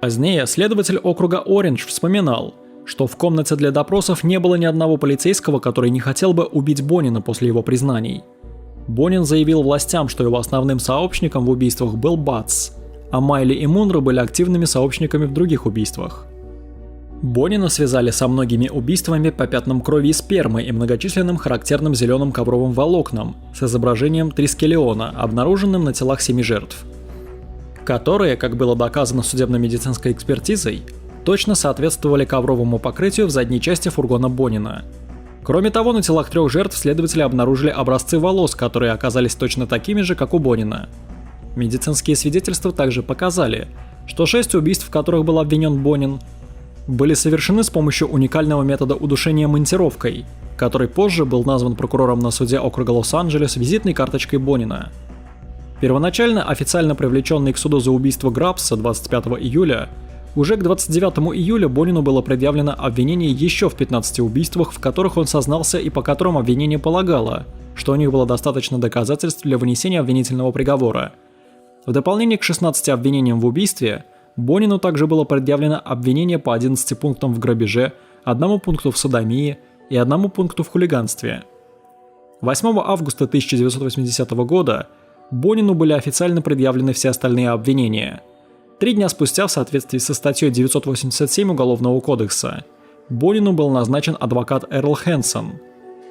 Позднее следователь округа Ориндж вспоминал, что в комнате для допросов не было ни одного полицейского, который не хотел бы убить Бонина после его признаний. Бонин заявил властям, что его основным сообщником в убийствах был Батс, а Майли и Мунро были активными сообщниками в других убийствах. Бонина связали со многими убийствами по пятнам крови и спермы и многочисленным характерным зеленым ковровым волокнам с изображением трискелиона, обнаруженным на телах 7 жертв, которые, как было доказано судебно-медицинской экспертизой, точно соответствовали ковровому покрытию в задней части фургона Бонина. Кроме того, на телах 3 жертв следователи обнаружили образцы волос, которые оказались точно такими же, как у Бонина. Медицинские свидетельства также показали, что 6 убийств, в которых был обвинен Бонин, были совершены с помощью уникального метода удушения монтировкой, который позже был назван прокурором на суде округа Лос-Анджелес визитной карточкой Бонина. Первоначально официально привлеченный к суду за убийство Грабса 25 июля, уже к 29 июля Бонину было предъявлено обвинение еще в 15 убийствах, в которых он сознался и по которым обвинение полагало, что у них было достаточно доказательств для вынесения обвинительного приговора. В дополнение к 16 обвинениям в убийстве, Бонину также было предъявлено обвинение по 11 пунктам в грабеже, 1 пункту в содомии и 1 пункту в хулиганстве. 8 августа 1980 года Бонину были официально предъявлены все остальные обвинения. 3 дня спустя, в соответствии со статьей 987 Уголовного кодекса, Бонину был назначен адвокат Эрл Хэнсон.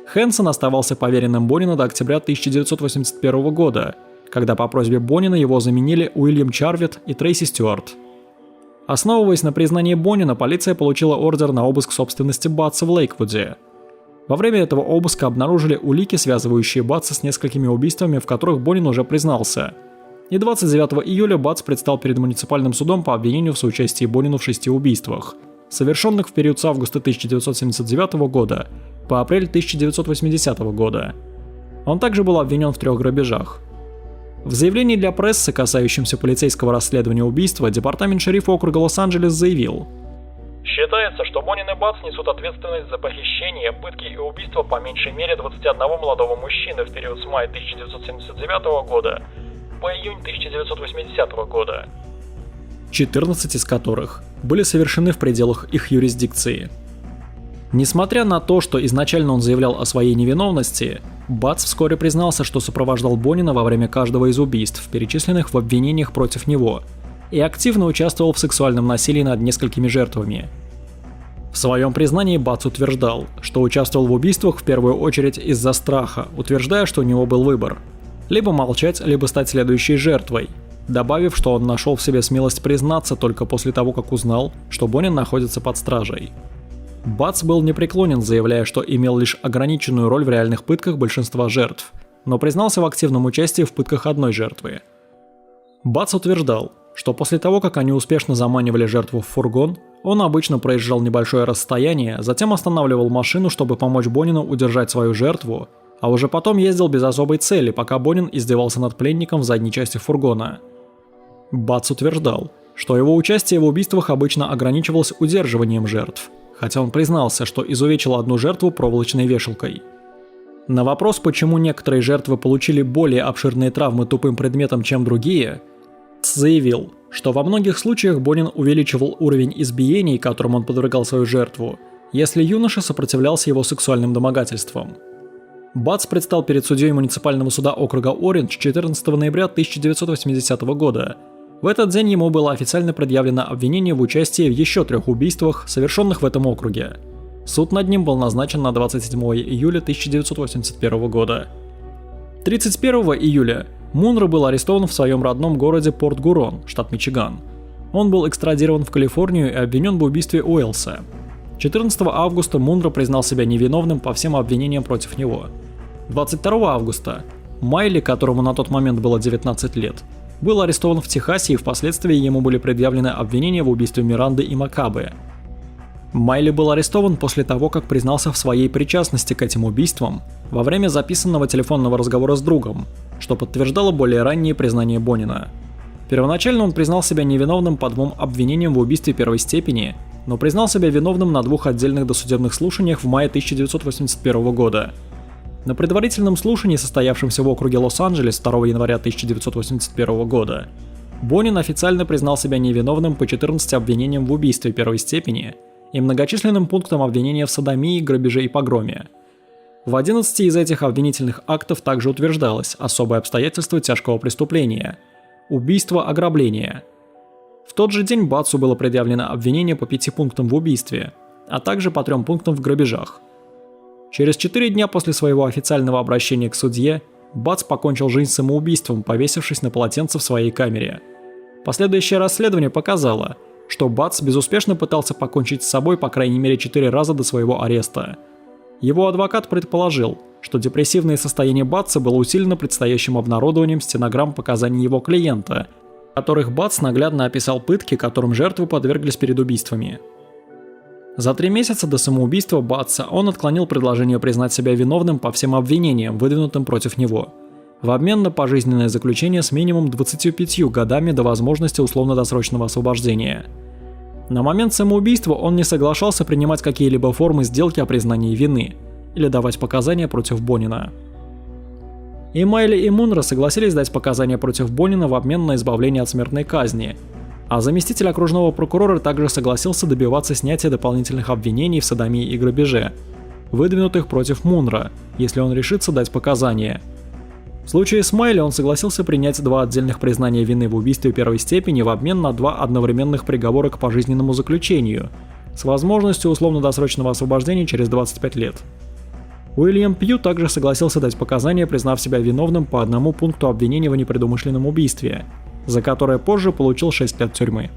Хэнсон оставался поверенным Бонина до октября 1981 года, когда по просьбе Бонина его заменили Уильям Чарвит и Трейси Стюарт. Основываясь на признании Бонина, полиция получила ордер на обыск собственности Батса в Лейквуде. Во время этого обыска обнаружили улики, связывающие Батса с несколькими убийствами, в которых Бонин уже признался. И 29 июля Батс предстал перед муниципальным судом по обвинению в соучастии Бонину в 6 убийствах, совершенных в период с августа 1979 года по апрель 1980 года. Он также был обвинен в 3 грабежах. В заявлении для прессы, касающемся полицейского расследования убийства, департамент шерифа округа Лос-Анджелес заявил: «Считается, что Бонин и Батс несут ответственность за похищение, пытки и убийства по меньшей мере 21 молодого мужчины в период с мая 1979 года по июнь 1980 года, 14 из которых были совершены в пределах их юрисдикции». Несмотря на то, что изначально он заявлял о своей невиновности, Батс вскоре признался, что сопровождал Бонина во время каждого из убийств, перечисленных в обвинениях против него, и активно участвовал в сексуальном насилии над несколькими жертвами. В своем признании Батс утверждал, что участвовал в убийствах в первую очередь из-за страха, утверждая, что у него был выбор – либо молчать, либо стать следующей жертвой, добавив, что он нашел в себе смелость признаться только после того, как узнал, что Бонин находится под стражей. Батс был непреклонен, заявляя, что имел лишь ограниченную роль в реальных пытках большинства жертв, но признался в активном участии в пытках одной жертвы. Батс утверждал, что после того, как они успешно заманивали жертву в фургон, он обычно проезжал небольшое расстояние, затем останавливал машину, чтобы помочь Бонину удержать свою жертву, а уже потом ездил без особой цели, пока Бонин издевался над пленником в задней части фургона. Батс утверждал, что его участие в убийствах обычно ограничивалось удерживанием жертв, хотя он признался, что изувечил одну жертву проволочной вешалкой. На вопрос, почему некоторые жертвы получили более обширные травмы тупым предметом, чем другие, заявил, что во многих случаях Бонин увеличивал уровень избиений, которым он подвергал свою жертву, если юноша сопротивлялся его сексуальным домогательствам. Батс предстал перед судьей муниципального суда округа Ориндж 14 ноября 1980 года. В этот день ему было официально предъявлено обвинение в участии в еще 3 убийствах, совершенных в этом округе. Суд над ним был назначен на 27 июля 1981 года. 31 июля Мунро был арестован в своем родном городе Порт-Гурон, штат Мичиган. Он был экстрадирован в Калифорнию и обвинен в убийстве Уэллса. 14 августа Мунро признал себя невиновным по всем обвинениям против него. 22 августа Майли, которому на тот момент было 19 лет, был арестован в Техасе, и впоследствии ему были предъявлены обвинения в убийстве Миранды и Макабе. Майли был арестован после того, как признался в своей причастности к этим убийствам во время записанного телефонного разговора с другом, что подтверждало более ранние признания Бонина. Первоначально он признал себя невиновным по 2 обвинениям в убийстве первой степени, но признал себя виновным на 2 отдельных досудебных слушаниях в мае 1981 года. На предварительном слушании, состоявшемся в округе Лос-Анджелес 2 января 1981 года, Бонин официально признал себя невиновным по 14 обвинениям в убийстве первой степени и многочисленным пунктам обвинения в содомии, грабеже и погроме. В 11 из этих обвинительных актов также утверждалось особое обстоятельство тяжкого преступления – убийство, ограбление. В тот же день Батсу было предъявлено обвинение по 5 пунктам в убийстве, а также по 3 пунктам в грабежах. Через 4 дня после своего официального обращения к судье, Батс покончил жизнь самоубийством, повесившись на полотенце в своей камере. Последующее расследование показало, что Батс безуспешно пытался покончить с собой по крайней мере 4 раза до своего ареста. Его адвокат предположил, что депрессивное состояние Батса было усилено предстоящим обнародованием стенограмм показаний его клиента, в которых Батс наглядно описал пытки, которым жертвы подверглись перед убийствами. За 3 месяца до самоубийства Батса он отклонил предложение признать себя виновным по всем обвинениям, выдвинутым против него, в обмен на пожизненное заключение с минимум 25 годами до возможности условно-досрочного освобождения. На момент самоубийства он не соглашался принимать какие-либо формы сделки о признании вины или давать показания против Бонина. И Майли, и Мунро согласились дать показания против Бонина в обмен на избавление от смертной казни, а заместитель окружного прокурора также согласился добиваться снятия дополнительных обвинений в содомии и грабеже, выдвинутых против Мунро, если он решится дать показания. В случае с Майли он согласился принять 2 отдельных признания вины в убийстве первой степени в обмен на 2 одновременных приговора к пожизненному заключению с возможностью условно-досрочного освобождения через 25 лет. Уильям Пью также согласился дать показания, признав себя виновным по 1 пункту обвинения в непредумышленном убийстве, за которое позже получил 6 лет тюрьмы.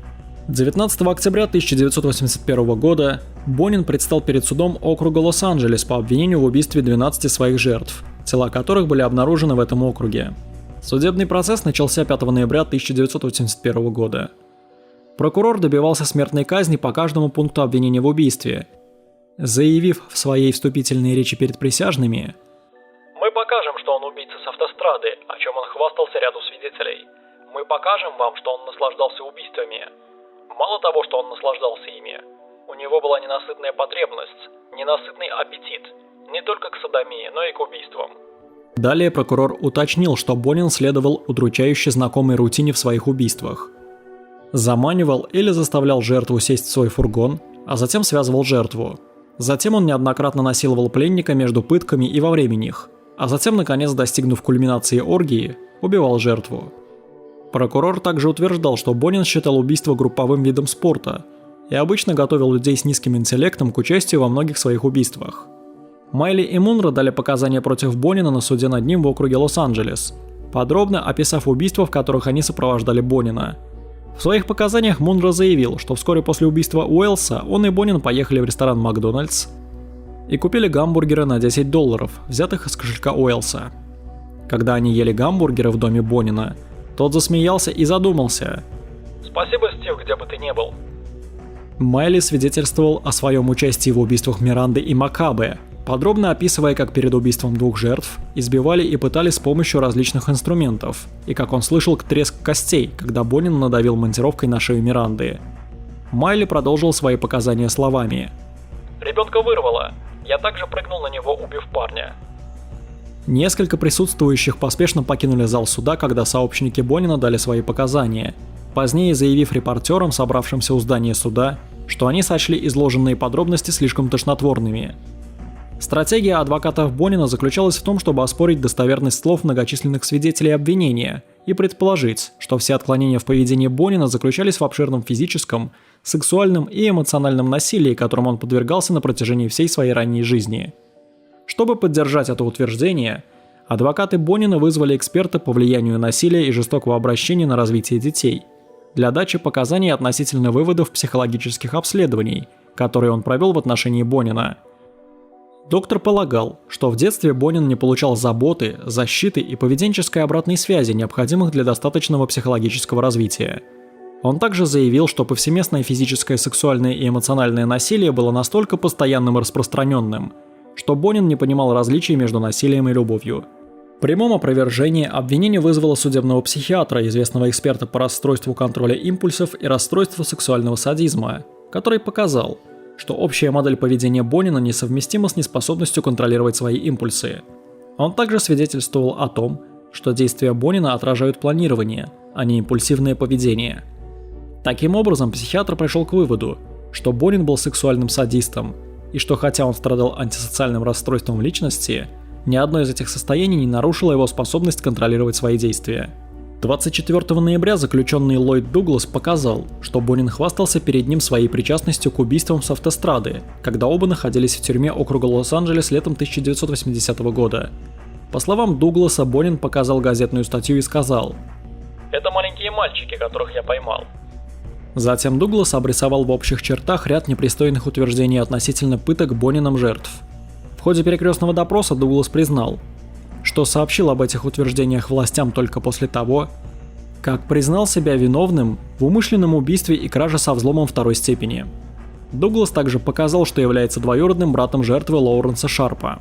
19 октября 1981 года Бонин предстал перед судом округа Лос-Анджелес по обвинению в убийстве 12 своих жертв, тела которых были обнаружены в этом округе. Судебный процесс начался 5 ноября 1981 года. Прокурор добивался смертной казни по каждому пункту обвинения в убийстве, заявив в своей вступительной речи перед присяжными: «Мы покажем, что он убийца с автострады, о чем он хвастался ряду свидетелей. Мы покажем вам, что он наслаждался убийствами. Мало того, что он наслаждался ими, у него была ненасытная потребность, ненасытный аппетит, не только к содомии, но и к убийствам». Далее прокурор уточнил, что Бонин следовал удручающе знакомой рутине в своих убийствах. Заманивал или заставлял жертву сесть в свой фургон, а затем связывал жертву. Затем он неоднократно насиловал пленника между пытками и во время них, а затем, наконец, достигнув кульминации оргии, убивал жертву. Прокурор также утверждал, что Бонин считал убийство групповым видом спорта и обычно готовил людей с низким интеллектом к участию во многих своих убийствах. Майли и Мунро дали показания против Бонина на суде над ним в округе Лос-Анджелес, подробно описав убийства, в которых они сопровождали Бонина. В своих показаниях Мунро заявил, что вскоре после убийства Уэллса он и Бонин поехали в ресторан «Макдональдс» и купили гамбургеры на $10, взятых из кошелька Уэллса. Когда они ели гамбургеры в доме Бонина, тот засмеялся и задумался. «Спасибо, Стив, где бы ты ни был». Майли свидетельствовал о своем участии в убийствах Миранды и Макабе, подробно описывая, как перед убийством двух жертв избивали и пытали с помощью различных инструментов, и как он слышал треск костей, когда Бонин надавил монтировкой на шею Миранды. Майли продолжил свои показания словами. «Ребенка вырвало. Я также прыгнул на него, убив парня». Несколько присутствующих поспешно покинули зал суда, когда сообщники Бонина дали свои показания, позднее заявив репортерам, собравшимся у здания суда, что они сочли изложенные подробности слишком тошнотворными. Стратегия адвокатов Бонина заключалась в том, чтобы оспорить достоверность слов многочисленных свидетелей обвинения и предположить, что все отклонения в поведении Бонина заключались в обширном физическом, сексуальном и эмоциональном насилии, которым он подвергался на протяжении всей своей ранней жизни. Чтобы поддержать это утверждение, адвокаты Бонина вызвали эксперта по влиянию насилия и жестокого обращения на развитие детей для дачи показаний относительно выводов психологических обследований, которые он провел в отношении Бонина. Доктор полагал, что в детстве Бонин не получал заботы, защиты и поведенческой обратной связи, необходимых для достаточного психологического развития. Он также заявил, что повсеместное физическое, сексуальное и эмоциональное насилие было настолько постоянным и распространенным, что Бонин не понимал различий между насилием и любовью. В прямом опровержении обвинение вызвало судебного психиатра, известного эксперта по расстройству контроля импульсов и расстройству сексуального садизма, который показал, что общая модель поведения Бонина несовместима с неспособностью контролировать свои импульсы. Он также свидетельствовал о том, что действия Бонина отражают планирование, а не импульсивное поведение. Таким образом, психиатр пришел к выводу, что Бонин был сексуальным садистом, и что хотя он страдал антисоциальным расстройством личности, ни одно из этих состояний не нарушило его способность контролировать свои действия. 24 ноября заключенный Ллойд Дуглас показал, что Бонин хвастался перед ним своей причастностью к убийствам с автострады, когда оба находились в тюрьме округа Лос-Анджелес летом 1980 года. По словам Дугласа, Бонин показал газетную статью и сказал: «Это маленькие мальчики, которых я поймал». Затем Дуглас обрисовал в общих чертах ряд непристойных утверждений относительно пыток Бонином жертв. В ходе перекрестного допроса Дуглас признал, что сообщил об этих утверждениях властям только после того, как признал себя виновным в умышленном убийстве и краже со взломом второй степени. Дуглас также показал, что является двоюродным братом жертвы Лоуренса Шарпа.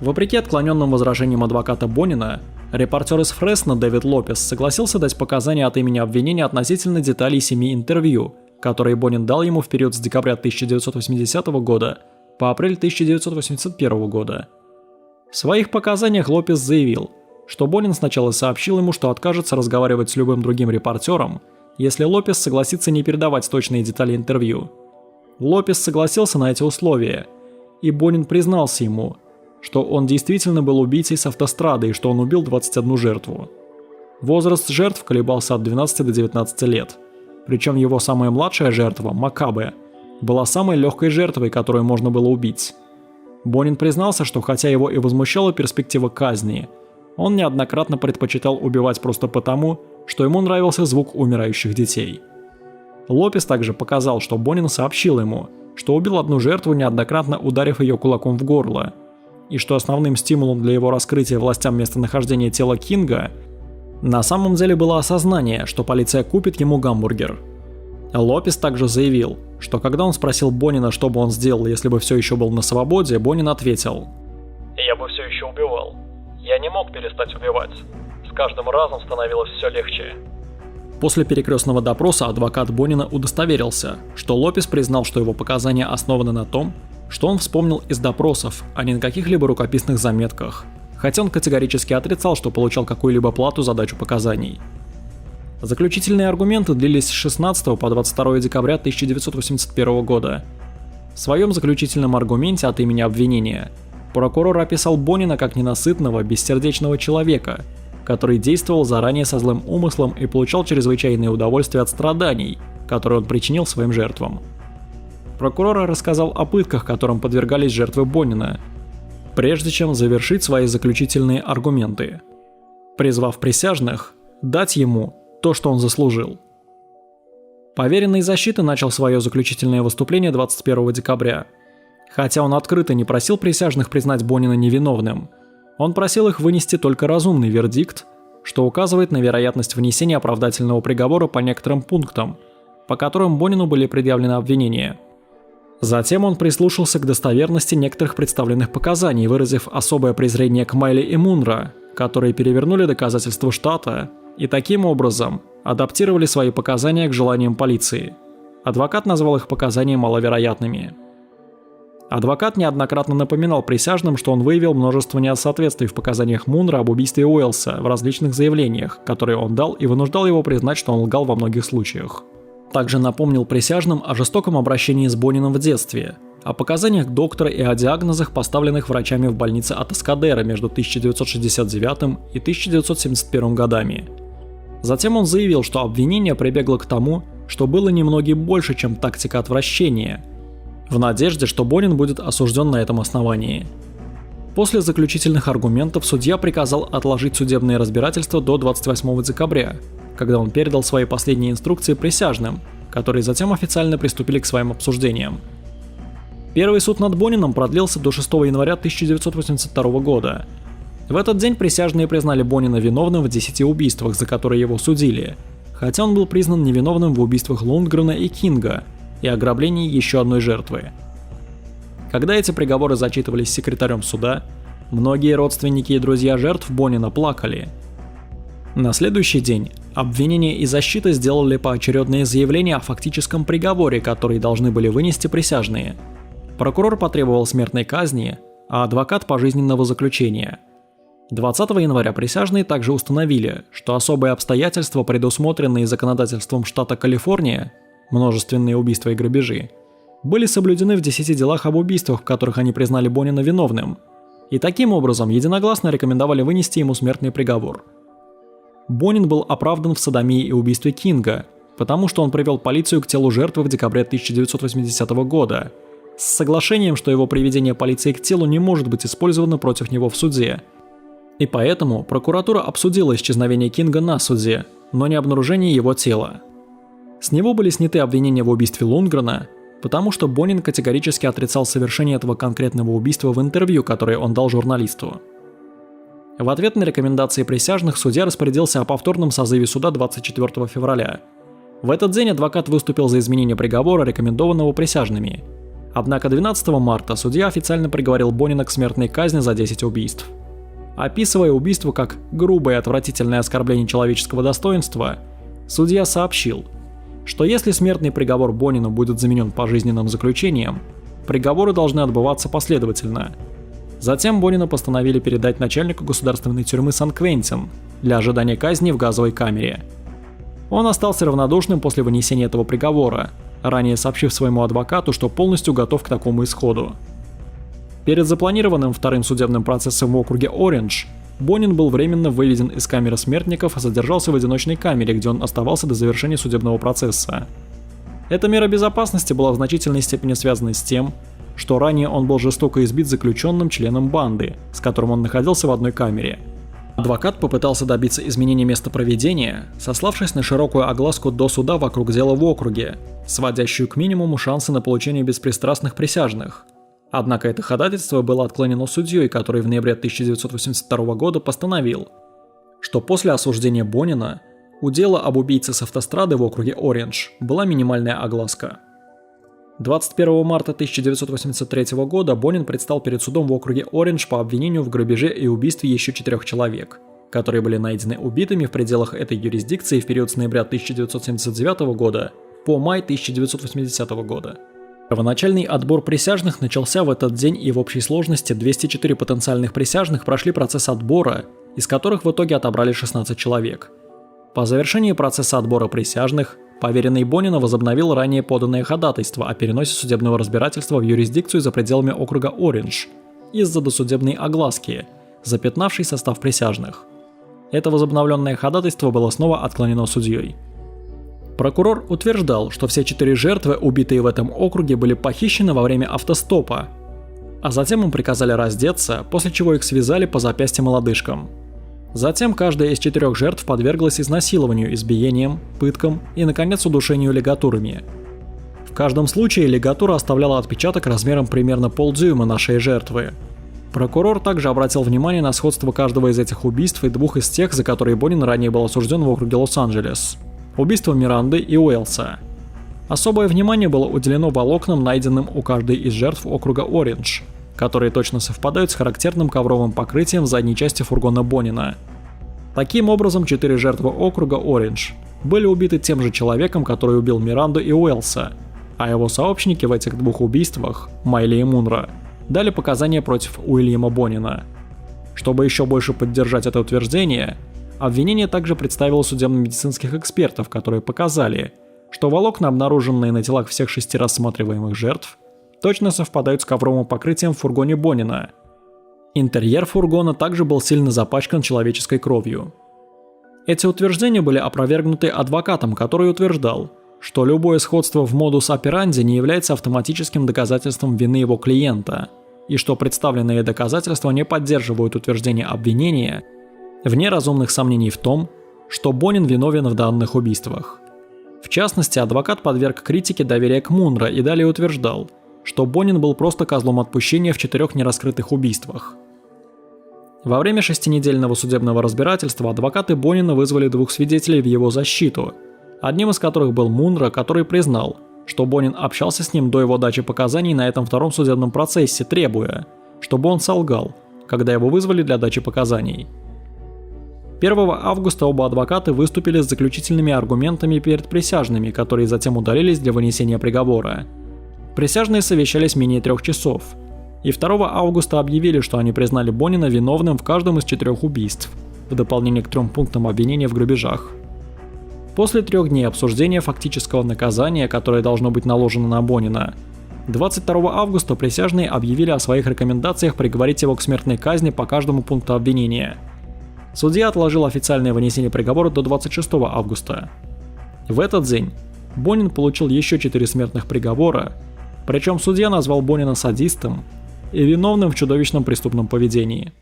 Вопреки отклоненным возражениям адвоката Бонина, репортер из Фресно Дэвид Лопес согласился дать показания от имени обвинения относительно деталей 7 интервью, которые Бонин дал ему в период с декабря 1980 года по апрель 1981 года. В своих показаниях Лопес заявил, что Бонин сначала сообщил ему, что откажется разговаривать с любым другим репортером, если Лопес согласится не передавать точные детали интервью. Лопес согласился на эти условия, и Бонин признался ему, что он действительно был убийцей с автострады и что он убил 21 жертву. Возраст жертв колебался от 12 до 19 лет, причем его самая младшая жертва, Макабе, была самой легкой жертвой, которую можно было убить. Бонин признался, что хотя его и возмущала перспектива казни, он неоднократно предпочитал убивать просто потому, что ему нравился звук умирающих детей. Лопес также показал, что Бонин сообщил ему, что убил одну жертву, неоднократно ударив ее кулаком в горло, и что основным стимулом для его раскрытия властям местонахождения тела Кинга на самом деле было осознание, что полиция купит ему гамбургер. Лопес также заявил, что когда он спросил Бонина, что бы он сделал, если бы все еще был на свободе, Бонин ответил: «Я бы все еще убивал. Я не мог перестать убивать. С каждым разом становилось все легче». После перекрестного допроса адвокат Бонина удостоверился, что Лопес признал, что его показания основаны на том, что он вспомнил из допросов, а не на каких-либо рукописных заметках, хотя он категорически отрицал, что получал какую-либо плату за дачу показаний. Заключительные аргументы длились с 16 по 22 декабря 1981 года. В своем заключительном аргументе от имени обвинения прокурор описал Бонина как ненасытного, бессердечного человека, который действовал заранее со злым умыслом и получал чрезвычайное удовольствие от страданий, которые он причинил своим жертвам. Прокурор рассказал о пытках, которым подвергались жертвы Бонина, прежде чем завершить свои заключительные аргументы, призвав присяжных дать ему то, что он заслужил. Поверенный защиты начал свое заключительное выступление 21 декабря. Хотя он открыто не просил присяжных признать Бонина невиновным, он просил их вынести только разумный вердикт, что указывает на вероятность внесения оправдательного приговора по некоторым пунктам, по которым Бонину были предъявлены обвинения. Затем он прислушался к достоверности некоторых представленных показаний, выразив особое презрение к Майли и Мунро, которые перевернули доказательства штата и таким образом адаптировали свои показания к желаниям полиции. Адвокат назвал их показания маловероятными. Адвокат неоднократно напоминал присяжным, что он выявил множество несоответствий в показаниях Мунро об убийстве Уэллса в различных заявлениях, которые он дал, и вынуждал его признать, что он лгал во многих случаях. Также напомнил присяжным о жестоком обращении с Бонином в детстве, о показаниях доктора и о диагнозах, поставленных врачами в больнице Атаскадера между 1969 и 1971 годами. Затем он заявил, что обвинение прибегло к тому, что было немногим больше, чем тактика отвращения, в надежде, что Бонин будет осужден на этом основании. После заключительных аргументов судья приказал отложить судебное разбирательство до 28 декабря, когда он передал свои последние инструкции присяжным, которые затем официально приступили к своим обсуждениям. Первый суд над Бонином продлился до 6 января 1982 года. В этот день присяжные признали Бонина виновным в 10 убийствах, за которые его судили, хотя он был признан невиновным в убийствах Лундгрена и Кинга и ограблении еще одной жертвы. Когда эти приговоры зачитывались секретарем суда, многие родственники и друзья жертв Бонина плакали. На следующий день обвинение и защита сделали поочередные заявления о фактическом приговоре, который должны были вынести присяжные. Прокурор потребовал смертной казни, а адвокат пожизненного заключения. 20 января присяжные также установили, что особые обстоятельства, предусмотренные законодательством штата Калифорния, множественные убийства и грабежи, были соблюдены в 10 делах об убийствах, в которых они признали Бонина виновным, и таким образом единогласно рекомендовали вынести ему смертный приговор. Бонин был оправдан в содомии и убийстве Кинга, потому что он привел полицию к телу жертвы в декабре 1980 года, с соглашением, что его приведение полиции к телу не может быть использовано против него в суде. И поэтому прокуратура обсудила исчезновение Кинга на суде, но не обнаружение его тела. С него были сняты обвинения в убийстве Лундгрена, потому что Бонин категорически отрицал совершение этого конкретного убийства в интервью, которое он дал журналисту. В ответ на рекомендации присяжных судья распорядился о повторном созыве суда 24 февраля. В этот день адвокат выступил за изменение приговора, рекомендованного присяжными. Однако 12 марта судья официально приговорил Бонина к смертной казни за 10 убийств. Описывая убийство как грубое и отвратительное оскорбление человеческого достоинства, судья сообщил, что если смертный приговор Бонину будет заменен пожизненным заключением, приговоры должны отбываться последовательно. Затем Бонина постановили передать начальнику государственной тюрьмы Сан-Квентин для ожидания казни в газовой камере. Он остался равнодушным после вынесения этого приговора, ранее сообщив своему адвокату, что полностью готов к такому исходу. Перед запланированным вторым судебным процессом в округе Ориндж Бонин был временно выведен из камеры смертников и задержался в одиночной камере, где он оставался до завершения судебного процесса. Эта мера безопасности была в значительной степени связана с тем, что ранее он был жестоко избит заключенным членом банды, с которым он находился в одной камере. Адвокат попытался добиться изменения места проведения, сославшись на широкую огласку до суда вокруг дела в округе, сводящую к минимуму шансы на получение беспристрастных присяжных. Однако это ходатайство было отклонено судьей, который в ноябре 1982 года постановил, что после осуждения Бонина у дела об убийце с автострады в округе Ориндж была минимальная огласка. 21 марта 1983 года Бонин предстал перед судом в округе Ориндж по обвинению в грабеже и убийстве еще 4 человек, которые были найдены убитыми в пределах этой юрисдикции в период с ноября 1979 года по май 1980 года. Первоначальный отбор присяжных начался в этот день, и в общей сложности 204 потенциальных присяжных прошли процесс отбора, из которых в итоге отобрали 16 человек. По завершении процесса отбора присяжных, поверенный Бонина возобновил ранее поданное ходатайство о переносе судебного разбирательства в юрисдикцию за пределами округа Ориндж из-за досудебной огласки, запятнавшей состав присяжных. Это возобновленное ходатайство было снова отклонено судьей. Прокурор утверждал, что все 4 жертвы, убитые в этом округе, были похищены во время автостопа, а затем им приказали раздеться, после чего их связали по запястьям и лодыжкам. Затем каждая из 4 жертв подверглась изнасилованию, избиениям, пыткам и, наконец, удушению лигатурами. В каждом случае лигатура оставляла отпечаток размером примерно полдюйма на шее жертвы. Прокурор также обратил внимание на сходство каждого из этих убийств и 2 из тех, за которые Бонин ранее был осужден в округе Лос-Анджелес. Убийство Миранды и Уэллса. Особое внимание было уделено волокнам, найденным у каждой из жертв округа Ориндж, которые точно совпадают с характерным ковровым покрытием в задней части фургона Бонина. Таким образом, 4 жертвы округа Ориндж были убиты тем же человеком, который убил Миранду и Уэлса, а его сообщники в этих двух убийствах, Майли и Мунро, дали показания против Уильяма Бонина. Чтобы еще больше поддержать это утверждение, обвинение также представило судебно-медицинских экспертов, которые показали, что волокна, обнаруженные на телах всех 6 рассматриваемых жертв, точно совпадают с ковровым покрытием в фургоне Бонина. Интерьер фургона также был сильно запачкан человеческой кровью. Эти утверждения были опровергнуты адвокатом, который утверждал, что любое сходство в модус операнди не является автоматическим доказательством вины его клиента, и что представленные доказательства не поддерживают утверждение обвинения, вне разумных сомнений в том, что Бонин виновен в данных убийствах. В частности, адвокат подверг критике доверия к Мунро и далее утверждал, что Бонин был просто козлом отпущения в 4 нераскрытых убийствах. Во время 6-недельного судебного разбирательства адвокаты Бонина вызвали 2 свидетелей в его защиту, одним из которых был Мунро, который признал, что Бонин общался с ним до его дачи показаний на этом втором судебном процессе, требуя, чтобы он солгал, когда его вызвали для дачи показаний. 1 августа оба адвоката выступили с заключительными аргументами перед присяжными, которые затем удалились для вынесения приговора. Присяжные совещались менее 3 часов, и 2 августа объявили, что они признали Бонина виновным в каждом из 4 убийств, в дополнение к 3 пунктам обвинения в грабежах. После 3 дней обсуждения фактического наказания, которое должно быть наложено на Бонина, 22 августа присяжные объявили о своих рекомендациях приговорить его к смертной казни по каждому пункту обвинения. Судья отложил официальное вынесение приговора до 26 августа. В этот день Бонин получил еще 4 смертных приговора, причем судья назвал Бонина садистом и виновным в чудовищном преступном поведении.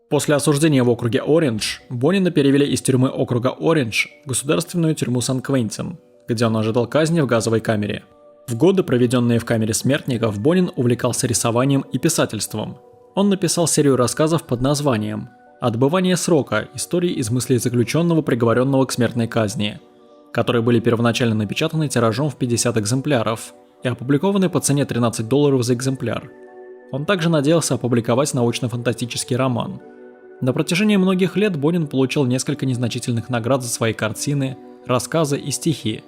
После осуждения в округе Ориндж, Бонина перевели из тюрьмы округа Ориндж в государственную тюрьму Сан-Квентин, где он ожидал казни в газовой камере. В годы, проведенные в камере смертников, Бонин увлекался рисованием и писательством. Он написал серию рассказов под названием «Отбывание срока. Истории из мыслей заключенного, приговоренного к смертной казни», которые были первоначально напечатаны тиражом в 50 экземпляров и опубликованы по цене $13 за экземпляр. Он также надеялся опубликовать научно-фантастический роман. На протяжении многих лет Бонин получил несколько незначительных наград за свои картины, рассказы и стихи.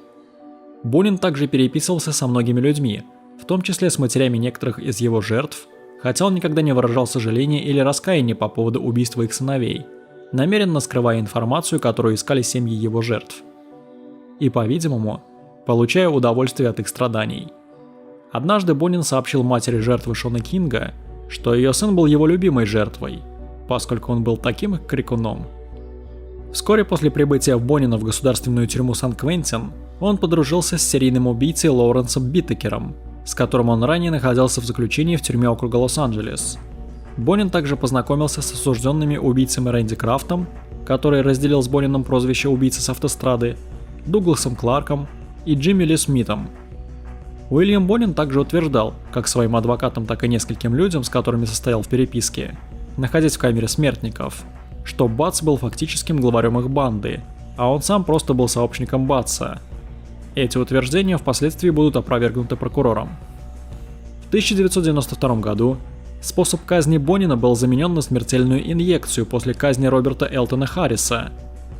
Бонин также переписывался со многими людьми, в том числе с матерями некоторых из его жертв, хотя он никогда не выражал сожаления или раскаяния по поводу убийства их сыновей, намеренно скрывая информацию, которую искали семьи его жертв. И, по-видимому, получая удовольствие от их страданий. Однажды Бонин сообщил матери жертвы Шона Кинга, что ее сын был его любимой жертвой, поскольку он был таким крикуном. Вскоре после прибытия Бонина в государственную тюрьму Сан-Квентин, он подружился с серийным убийцей Лоуренсом Биттекером, с которым он ранее находился в заключении в тюрьме округа Лос-Анджелес. Бонин также познакомился с осужденными убийцами Рэнди Крафтом, который разделил с Бонином прозвище «убийца с автострады», Дугласом Кларком и Джимми Ли Смитом. Уильям Бонин также утверждал, как своим адвокатам, так и нескольким людям, с которыми состоял в переписке, находясь в камере смертников, что Батс был фактическим главарем их банды, а он сам просто был сообщником Батса. Эти утверждения впоследствии будут опровергнуты прокурором. В 1992 году способ казни Бонина был заменен на смертельную инъекцию после казни Роберта Элтона Харриса,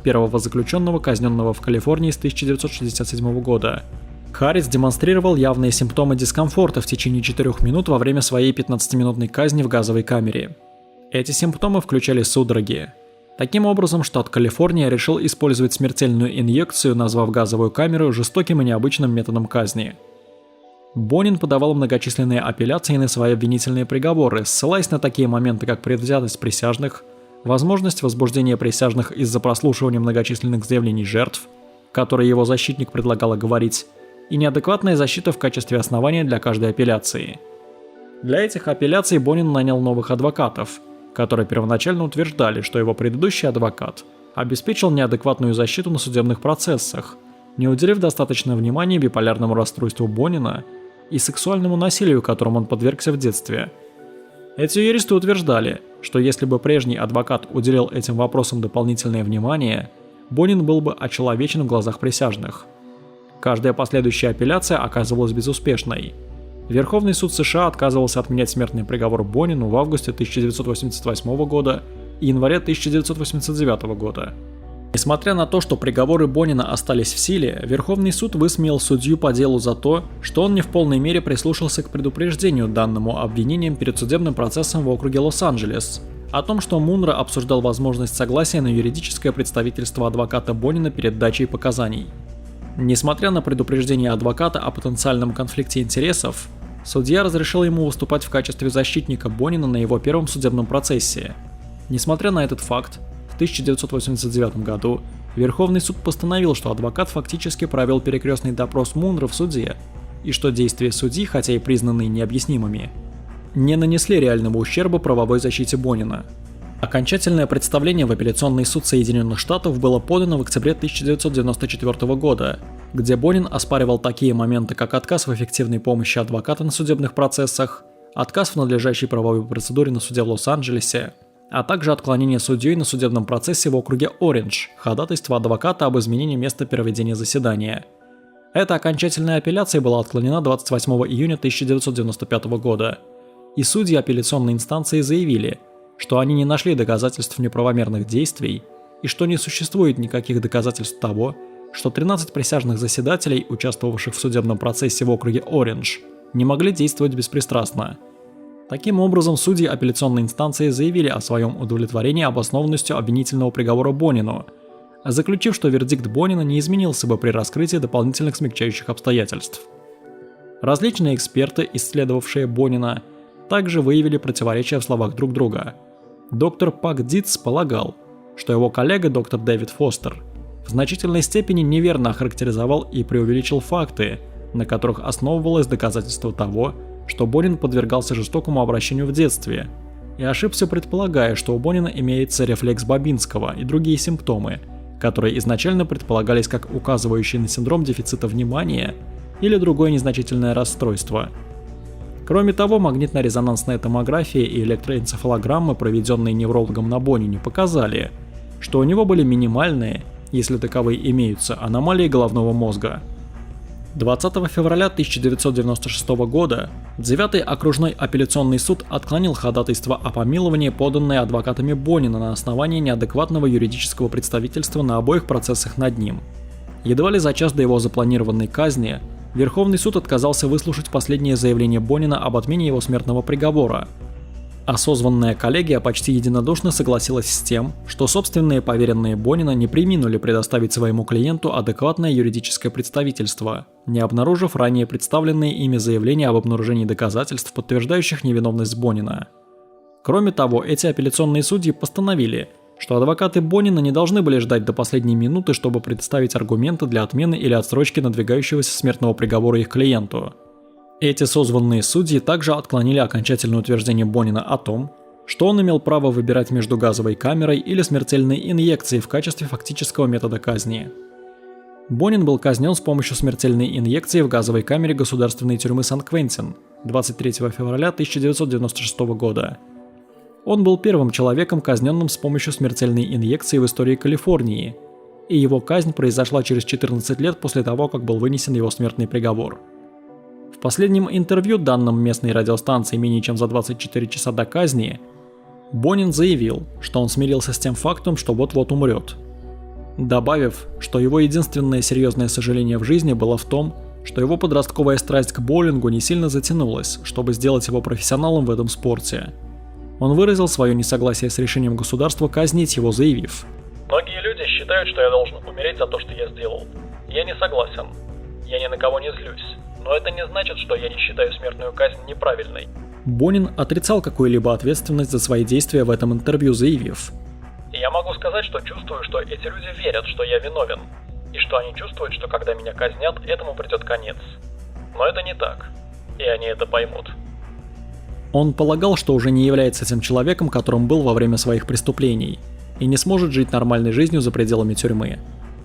первого заключенного, казненного в Калифорнии с 1967 года. Харрис демонстрировал явные симптомы дискомфорта в течение 4 минут во время своей 15-минутной казни в газовой камере. Эти симптомы включали судороги. Таким образом, штат Калифорния решил использовать смертельную инъекцию, назвав газовую камеру жестоким и необычным методом казни. Бонин подавал многочисленные апелляции на свои обвинительные приговоры, ссылаясь на такие моменты, как предвзятость присяжных, возможность возбуждения присяжных из-за прослушивания многочисленных заявлений жертв, которые его защитник предлагал оговорить, и неадекватная защита в качестве основания для каждой апелляции. Для этих апелляций Бонин нанял новых адвокатов, которые первоначально утверждали, что его предыдущий адвокат обеспечил неадекватную защиту на судебных процессах, не уделив достаточно внимания биполярному расстройству Бонина и сексуальному насилию, которому он подвергся в детстве. Эти юристы утверждали, что если бы прежний адвокат уделил этим вопросам дополнительное внимание, Бонин был бы очеловечен в глазах присяжных. Каждая последующая апелляция оказывалась безуспешной. Верховный суд США отказывался отменять смертный приговор Бонину в августе 1988 года и январе 1989 года. Несмотря на то, что приговоры Бонина остались в силе, Верховный суд высмеял судью по делу за то, что он не в полной мере прислушался к предупреждению, данному обвинением перед судебным процессом в округе Лос-Анджелес, о том, что Мунро обсуждал возможность согласия на юридическое представительство адвоката Бонина перед дачей показаний. Несмотря на предупреждение адвоката о потенциальном конфликте интересов, судья разрешил ему выступать в качестве защитника Бонина на его первом судебном процессе. Несмотря на этот факт, в 1989 году Верховный суд постановил, что адвокат фактически провел перекрестный допрос Мунро в суде, и что действия судьи, хотя и признанные необъяснимыми, не нанесли реального ущерба правовой защите Бонина. Окончательное представление в апелляционный суд Соединенных Штатов было подано в октябре 1994 года, где Бонин оспаривал такие моменты, как отказ в эффективной помощи адвоката на судебных процессах, отказ в надлежащей правовой процедуре на суде в Лос-Анджелесе, а также отклонение судьей на судебном процессе в округе Ориндж, ходатайство адвоката об изменении места проведения заседания. Эта окончательная апелляция была отклонена 28 июня 1995 года, и судьи апелляционной инстанции заявили, что они не нашли доказательств неправомерных действий и что не существует никаких доказательств того, что 13 присяжных заседателей, участвовавших в судебном процессе в округе Ориндж, не могли действовать беспристрастно. Таким образом, судьи апелляционной инстанции заявили о своем удовлетворении обоснованностью обвинительного приговора Бонину, заключив, что вердикт Бонина не изменился бы при раскрытии дополнительных смягчающих обстоятельств. Различные эксперты, исследовавшие Бонина, также выявили противоречия в словах друг друга. Доктор Пак Дитс полагал, что его коллега доктор Дэвид Фостер в значительной степени неверно охарактеризовал и преувеличил факты, на которых основывалось доказательство того, что Бонин подвергался жестокому обращению в детстве, и ошибся, предполагая, что у Бонина имеется рефлекс Бабинского и другие симптомы, которые изначально предполагались как указывающие на синдром дефицита внимания или другое незначительное расстройство. Кроме того, магнитно-резонансная томография и электроэнцефалограммы, проведенные неврологом на Бонине, показали, что у него были минимальные, если таковые имеются, аномалии головного мозга. 20 февраля 1996 года 9-й окружной апелляционный суд отклонил ходатайство о помиловании, поданное адвокатами Бонина на основании неадекватного юридического представительства на обоих процессах над ним. Едва ли за час до его запланированной казни Верховный суд отказался выслушать последнее заявление Бонина об отмене его смертного приговора, а созванная коллегия почти единодушно согласилась с тем, что собственные поверенные Бонина не преминули предоставить своему клиенту адекватное юридическое представительство, не обнаружив ранее представленные ими заявления об обнаружении доказательств, подтверждающих невиновность Бонина. Кроме того, эти апелляционные судьи постановили, что адвокаты Бонина не должны были ждать до последней минуты, чтобы представить аргументы для отмены или отсрочки надвигающегося смертного приговора их клиенту. Эти созванные судьи также отклонили окончательное утверждение Бонина о том, что он имел право выбирать между газовой камерой или смертельной инъекцией в качестве фактического метода казни. Бонин был казнен с помощью смертельной инъекции в газовой камере государственной тюрьмы Сан-Квентин 23 февраля 1996 года. Он был первым человеком, казненным с помощью смертельной инъекции в истории Калифорнии, и его казнь произошла через 14 лет после того, как был вынесен его смертный приговор. В последнем интервью, данном местной радиостанции менее чем за 24 часа до казни, Бонин заявил, что он смирился с тем фактом, что вот-вот умрет, добавив, что его единственное серьезное сожаление в жизни было в том, что его подростковая страсть к боулингу не сильно затянулась, чтобы сделать его профессионалом в этом спорте. Он выразил свое несогласие с решением государства казнить его, заявив: «Многие люди считают, что я должен умереть за то, что я сделал. Я не согласен. Я ни на кого не злюсь. Но это не значит, что я не считаю смертную казнь неправильной». Бонин отрицал какую-либо ответственность за свои действия в этом интервью, заявив: «Я могу сказать, что чувствую, что эти люди верят, что я виновен, и что они чувствуют, что когда меня казнят, этому придет конец. Но это не так, и они это поймут». Он полагал, что уже не является тем человеком, которым был во время своих преступлений, и не сможет жить нормальной жизнью за пределами тюрьмы.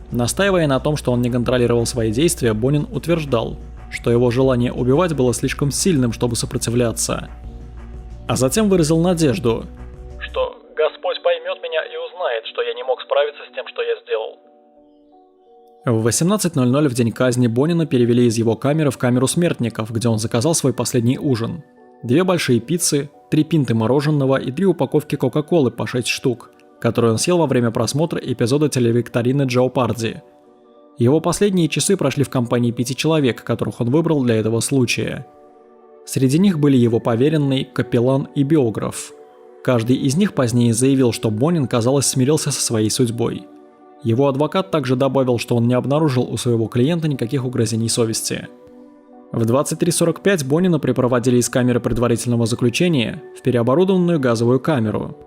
Настаивая на том, что он не контролировал свои действия, Бонин утверждал, что его желание убивать было слишком сильным, чтобы сопротивляться. А затем выразил надежду, справиться с тем, что я сделал. В 18:00 в день казни Бонина перевели из его камеры в камеру смертников, где он заказал свой последний ужин. 2 большие пиццы, 3 пинты мороженого и 3 упаковки Кока-Колы по 6 штук, которые он съел во время просмотра эпизода телевикторины Джеопарди. Его последние часы прошли в компании 5 человек, которых он выбрал для этого случая. Среди них были его поверенный, капеллан и биограф. Каждый из них позднее заявил, что Бонин, казалось, смирился со своей судьбой. Его адвокат также добавил, что он не обнаружил у своего клиента никаких угрызений совести. В 23:45 Бонина припроводили из камеры предварительного заключения в переоборудованную газовую камеру.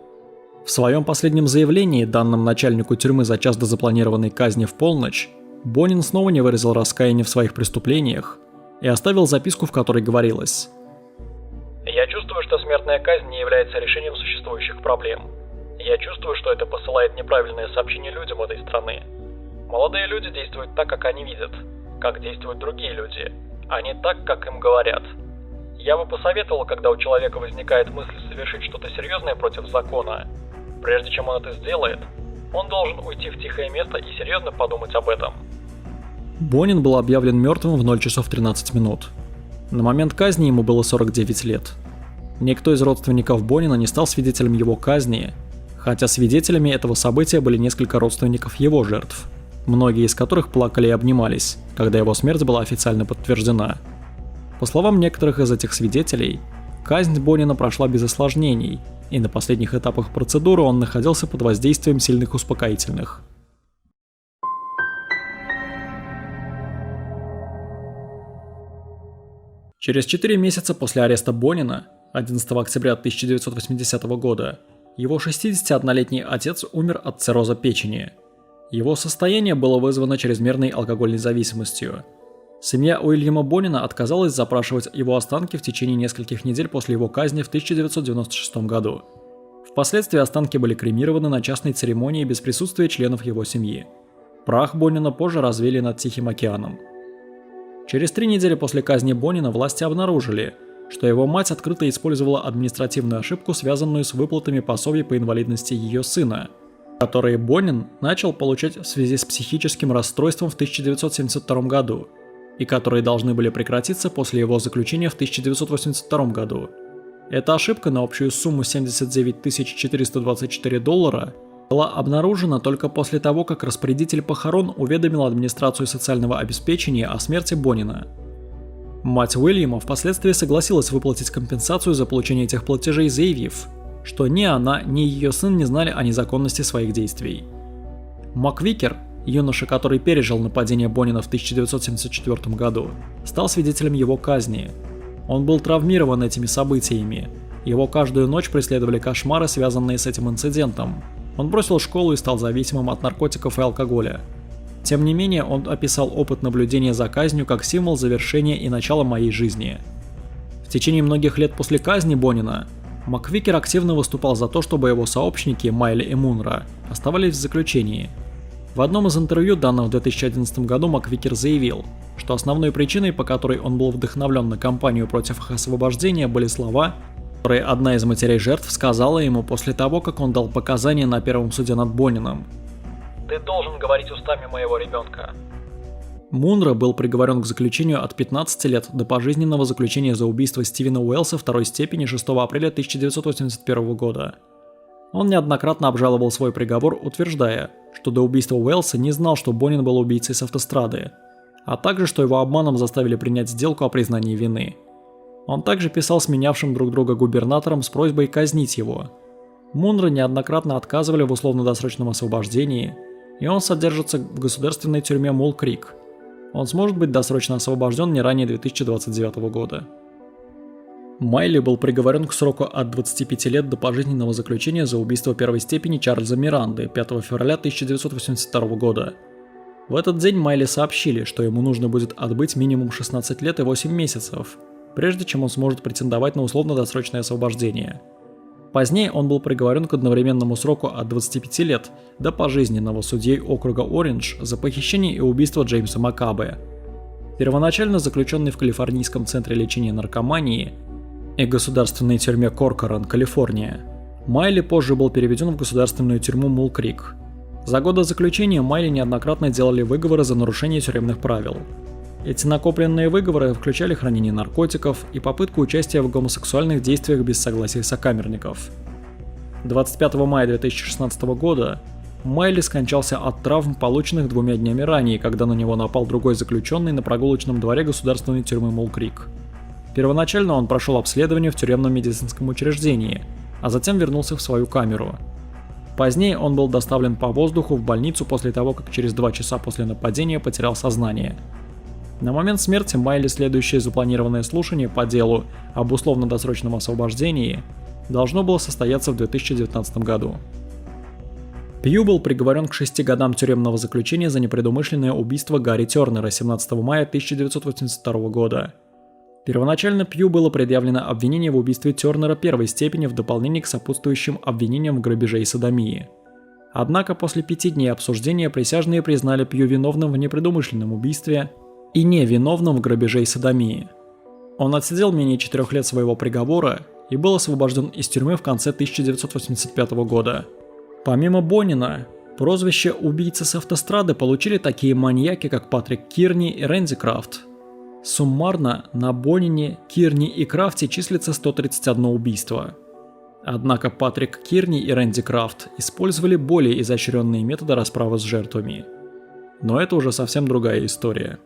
В своем последнем заявлении, данном начальнику тюрьмы за час до запланированной казни в полночь, Бонин снова не выразил раскаяния в своих преступлениях и оставил записку, в которой говорилось: «Я чувствую, что смертная казнь не является решением существующих проблем. Я чувствую, что это посылает неправильное сообщение людям этой страны. Молодые люди действуют так, как они видят, как действуют другие люди, а не так, как им говорят. Я бы посоветовал, когда у человека возникает мысль совершить что-то серьезное против закона, прежде чем он это сделает, он должен уйти в тихое место и серьезно подумать об этом». Бонин был объявлен мертвым в 0 часов 13 минут. На момент казни ему было 49 лет. Никто из родственников Бонина не стал свидетелем его казни, хотя свидетелями этого события были несколько родственников его жертв, многие из которых плакали и обнимались, когда его смерть была официально подтверждена. По словам некоторых из этих свидетелей, казнь Бонина прошла без осложнений, и на последних этапах процедуры он находился под воздействием сильных успокоительных. Через 4 месяца после ареста Бонина, 11 октября 1980 года, его 61-летний отец умер от цирроза печени. Его состояние было вызвано чрезмерной алкогольной зависимостью. Семья Уильяма Бонина отказалась запрашивать его останки в течение нескольких недель после его казни в 1996 году. Впоследствии останки были кремированы на частной церемонии без присутствия членов его семьи. Прах Бонина позже развеяли над Тихим океаном. Через 3 недели после казни Бонина власти обнаружили, что его мать открыто использовала административную ошибку, связанную с выплатами пособий по инвалидности ее сына, которые Бонин начал получать в связи с психическим расстройством в 1972 году, и которые должны были прекратиться после его заключения в 1982 году. Эта ошибка на общую сумму $79 424 была обнаружена только после того, как распорядитель похорон уведомил администрацию социального обеспечения о смерти Бонина. Мать Уильяма впоследствии согласилась выплатить компенсацию за получение этих платежей, заявив, что ни она, ни ее сын не знали о незаконности своих действий. МакВикер, юноша, который пережил нападение Бонина в 1974 году, стал свидетелем его казни. Он был травмирован этими событиями. Его каждую ночь преследовали кошмары, связанные с этим инцидентом. Он бросил школу и стал зависимым от наркотиков и алкоголя. Тем не менее, он описал опыт наблюдения за казнью как символ завершения и начала моей жизни. В течение многих лет после казни Бонина МакВикер активно выступал за то, чтобы его сообщники Майли и Мунро оставались в заключении. В одном из интервью, данных в 2011 году, МакВикер заявил, что основной причиной, по которой он был вдохновлен на кампанию против их освобождения, были слова, которые одна из матерей жертв сказала ему после того, как он дал показания на первом суде над Бонином. «Ты должен говорить устами моего ребенка». Мунро был приговорен к заключению от 15 лет до пожизненного заключения за убийство Стивена Уэллса второй степени 6 апреля 1981 года. Он неоднократно обжаловал свой приговор, утверждая, что до убийства Уэллса не знал, что Бонин был убийцей с автострады, а также, что его обманом заставили принять сделку о признании вины. Он также писал сменявшим друг друга губернаторам с просьбой казнить его. Мунро неоднократно отказывали в условно-досрочном освобождении, и он содержится в государственной тюрьме Мул-Крик. Он сможет быть досрочно освобожден не ранее 2029 года. Майли был приговорен к сроку от 25 лет до пожизненного заключения за убийство первой степени Чарльза Миранды 5 февраля 1982 года. В этот день Майли сообщили, что ему нужно будет отбыть минимум 16 лет и 8 месяцев, прежде чем он сможет претендовать на условно-досрочное освобождение. Позднее он был приговорен к одновременному сроку от 25 лет до пожизненного судьей округа Ориндж за похищение и убийство Джеймса Маккабе. Первоначально заключенный в Калифорнийском центре лечения наркомании и государственной тюрьме Коркоран, Калифорния, Майли позже был переведен в государственную тюрьму Мул-Крик. За годы заключения Майли неоднократно делали выговоры за нарушение тюремных правил. Эти накопленные выговоры включали хранение наркотиков и попытку участия в гомосексуальных действиях без согласия сокамерников. 25 мая 2016 года Майли скончался от травм, полученных 2 днями ранее, когда на него напал другой заключенный на прогулочном дворе государственной тюрьмы Молл-Крик. Первоначально он прошел обследование в тюремном медицинском учреждении, а затем вернулся в свою камеру. Позднее он был доставлен по воздуху в больницу после того, как через 2 часа после нападения потерял сознание. На момент смерти Майли следующее запланированное слушание по делу об условно-досрочном освобождении должно было состояться в 2019 году. Пью был приговорен к 6 годам тюремного заключения за непредумышленное убийство Гарри Тернера 17 мая 1982 года. Первоначально Пью было предъявлено обвинение в убийстве Тернера первой степени в дополнение к сопутствующим обвинениям в грабеже и содомии. Однако после 5 дней обсуждения присяжные признали Пью виновным в непредумышленном убийстве и невиновным в грабеже и содомии. Он отсидел менее 4 лет своего приговора и был освобожден из тюрьмы в конце 1985 года. Помимо Бонина, прозвище «убийца с автострады» получили такие маньяки, как Патрик Кирни и Рэнди Крафт. Суммарно на Бонине, Кирни и Крафте числится 131 убийство. Однако Патрик Кирни и Рэнди Крафт использовали более изощренные методы расправы с жертвами. Но это уже совсем другая история.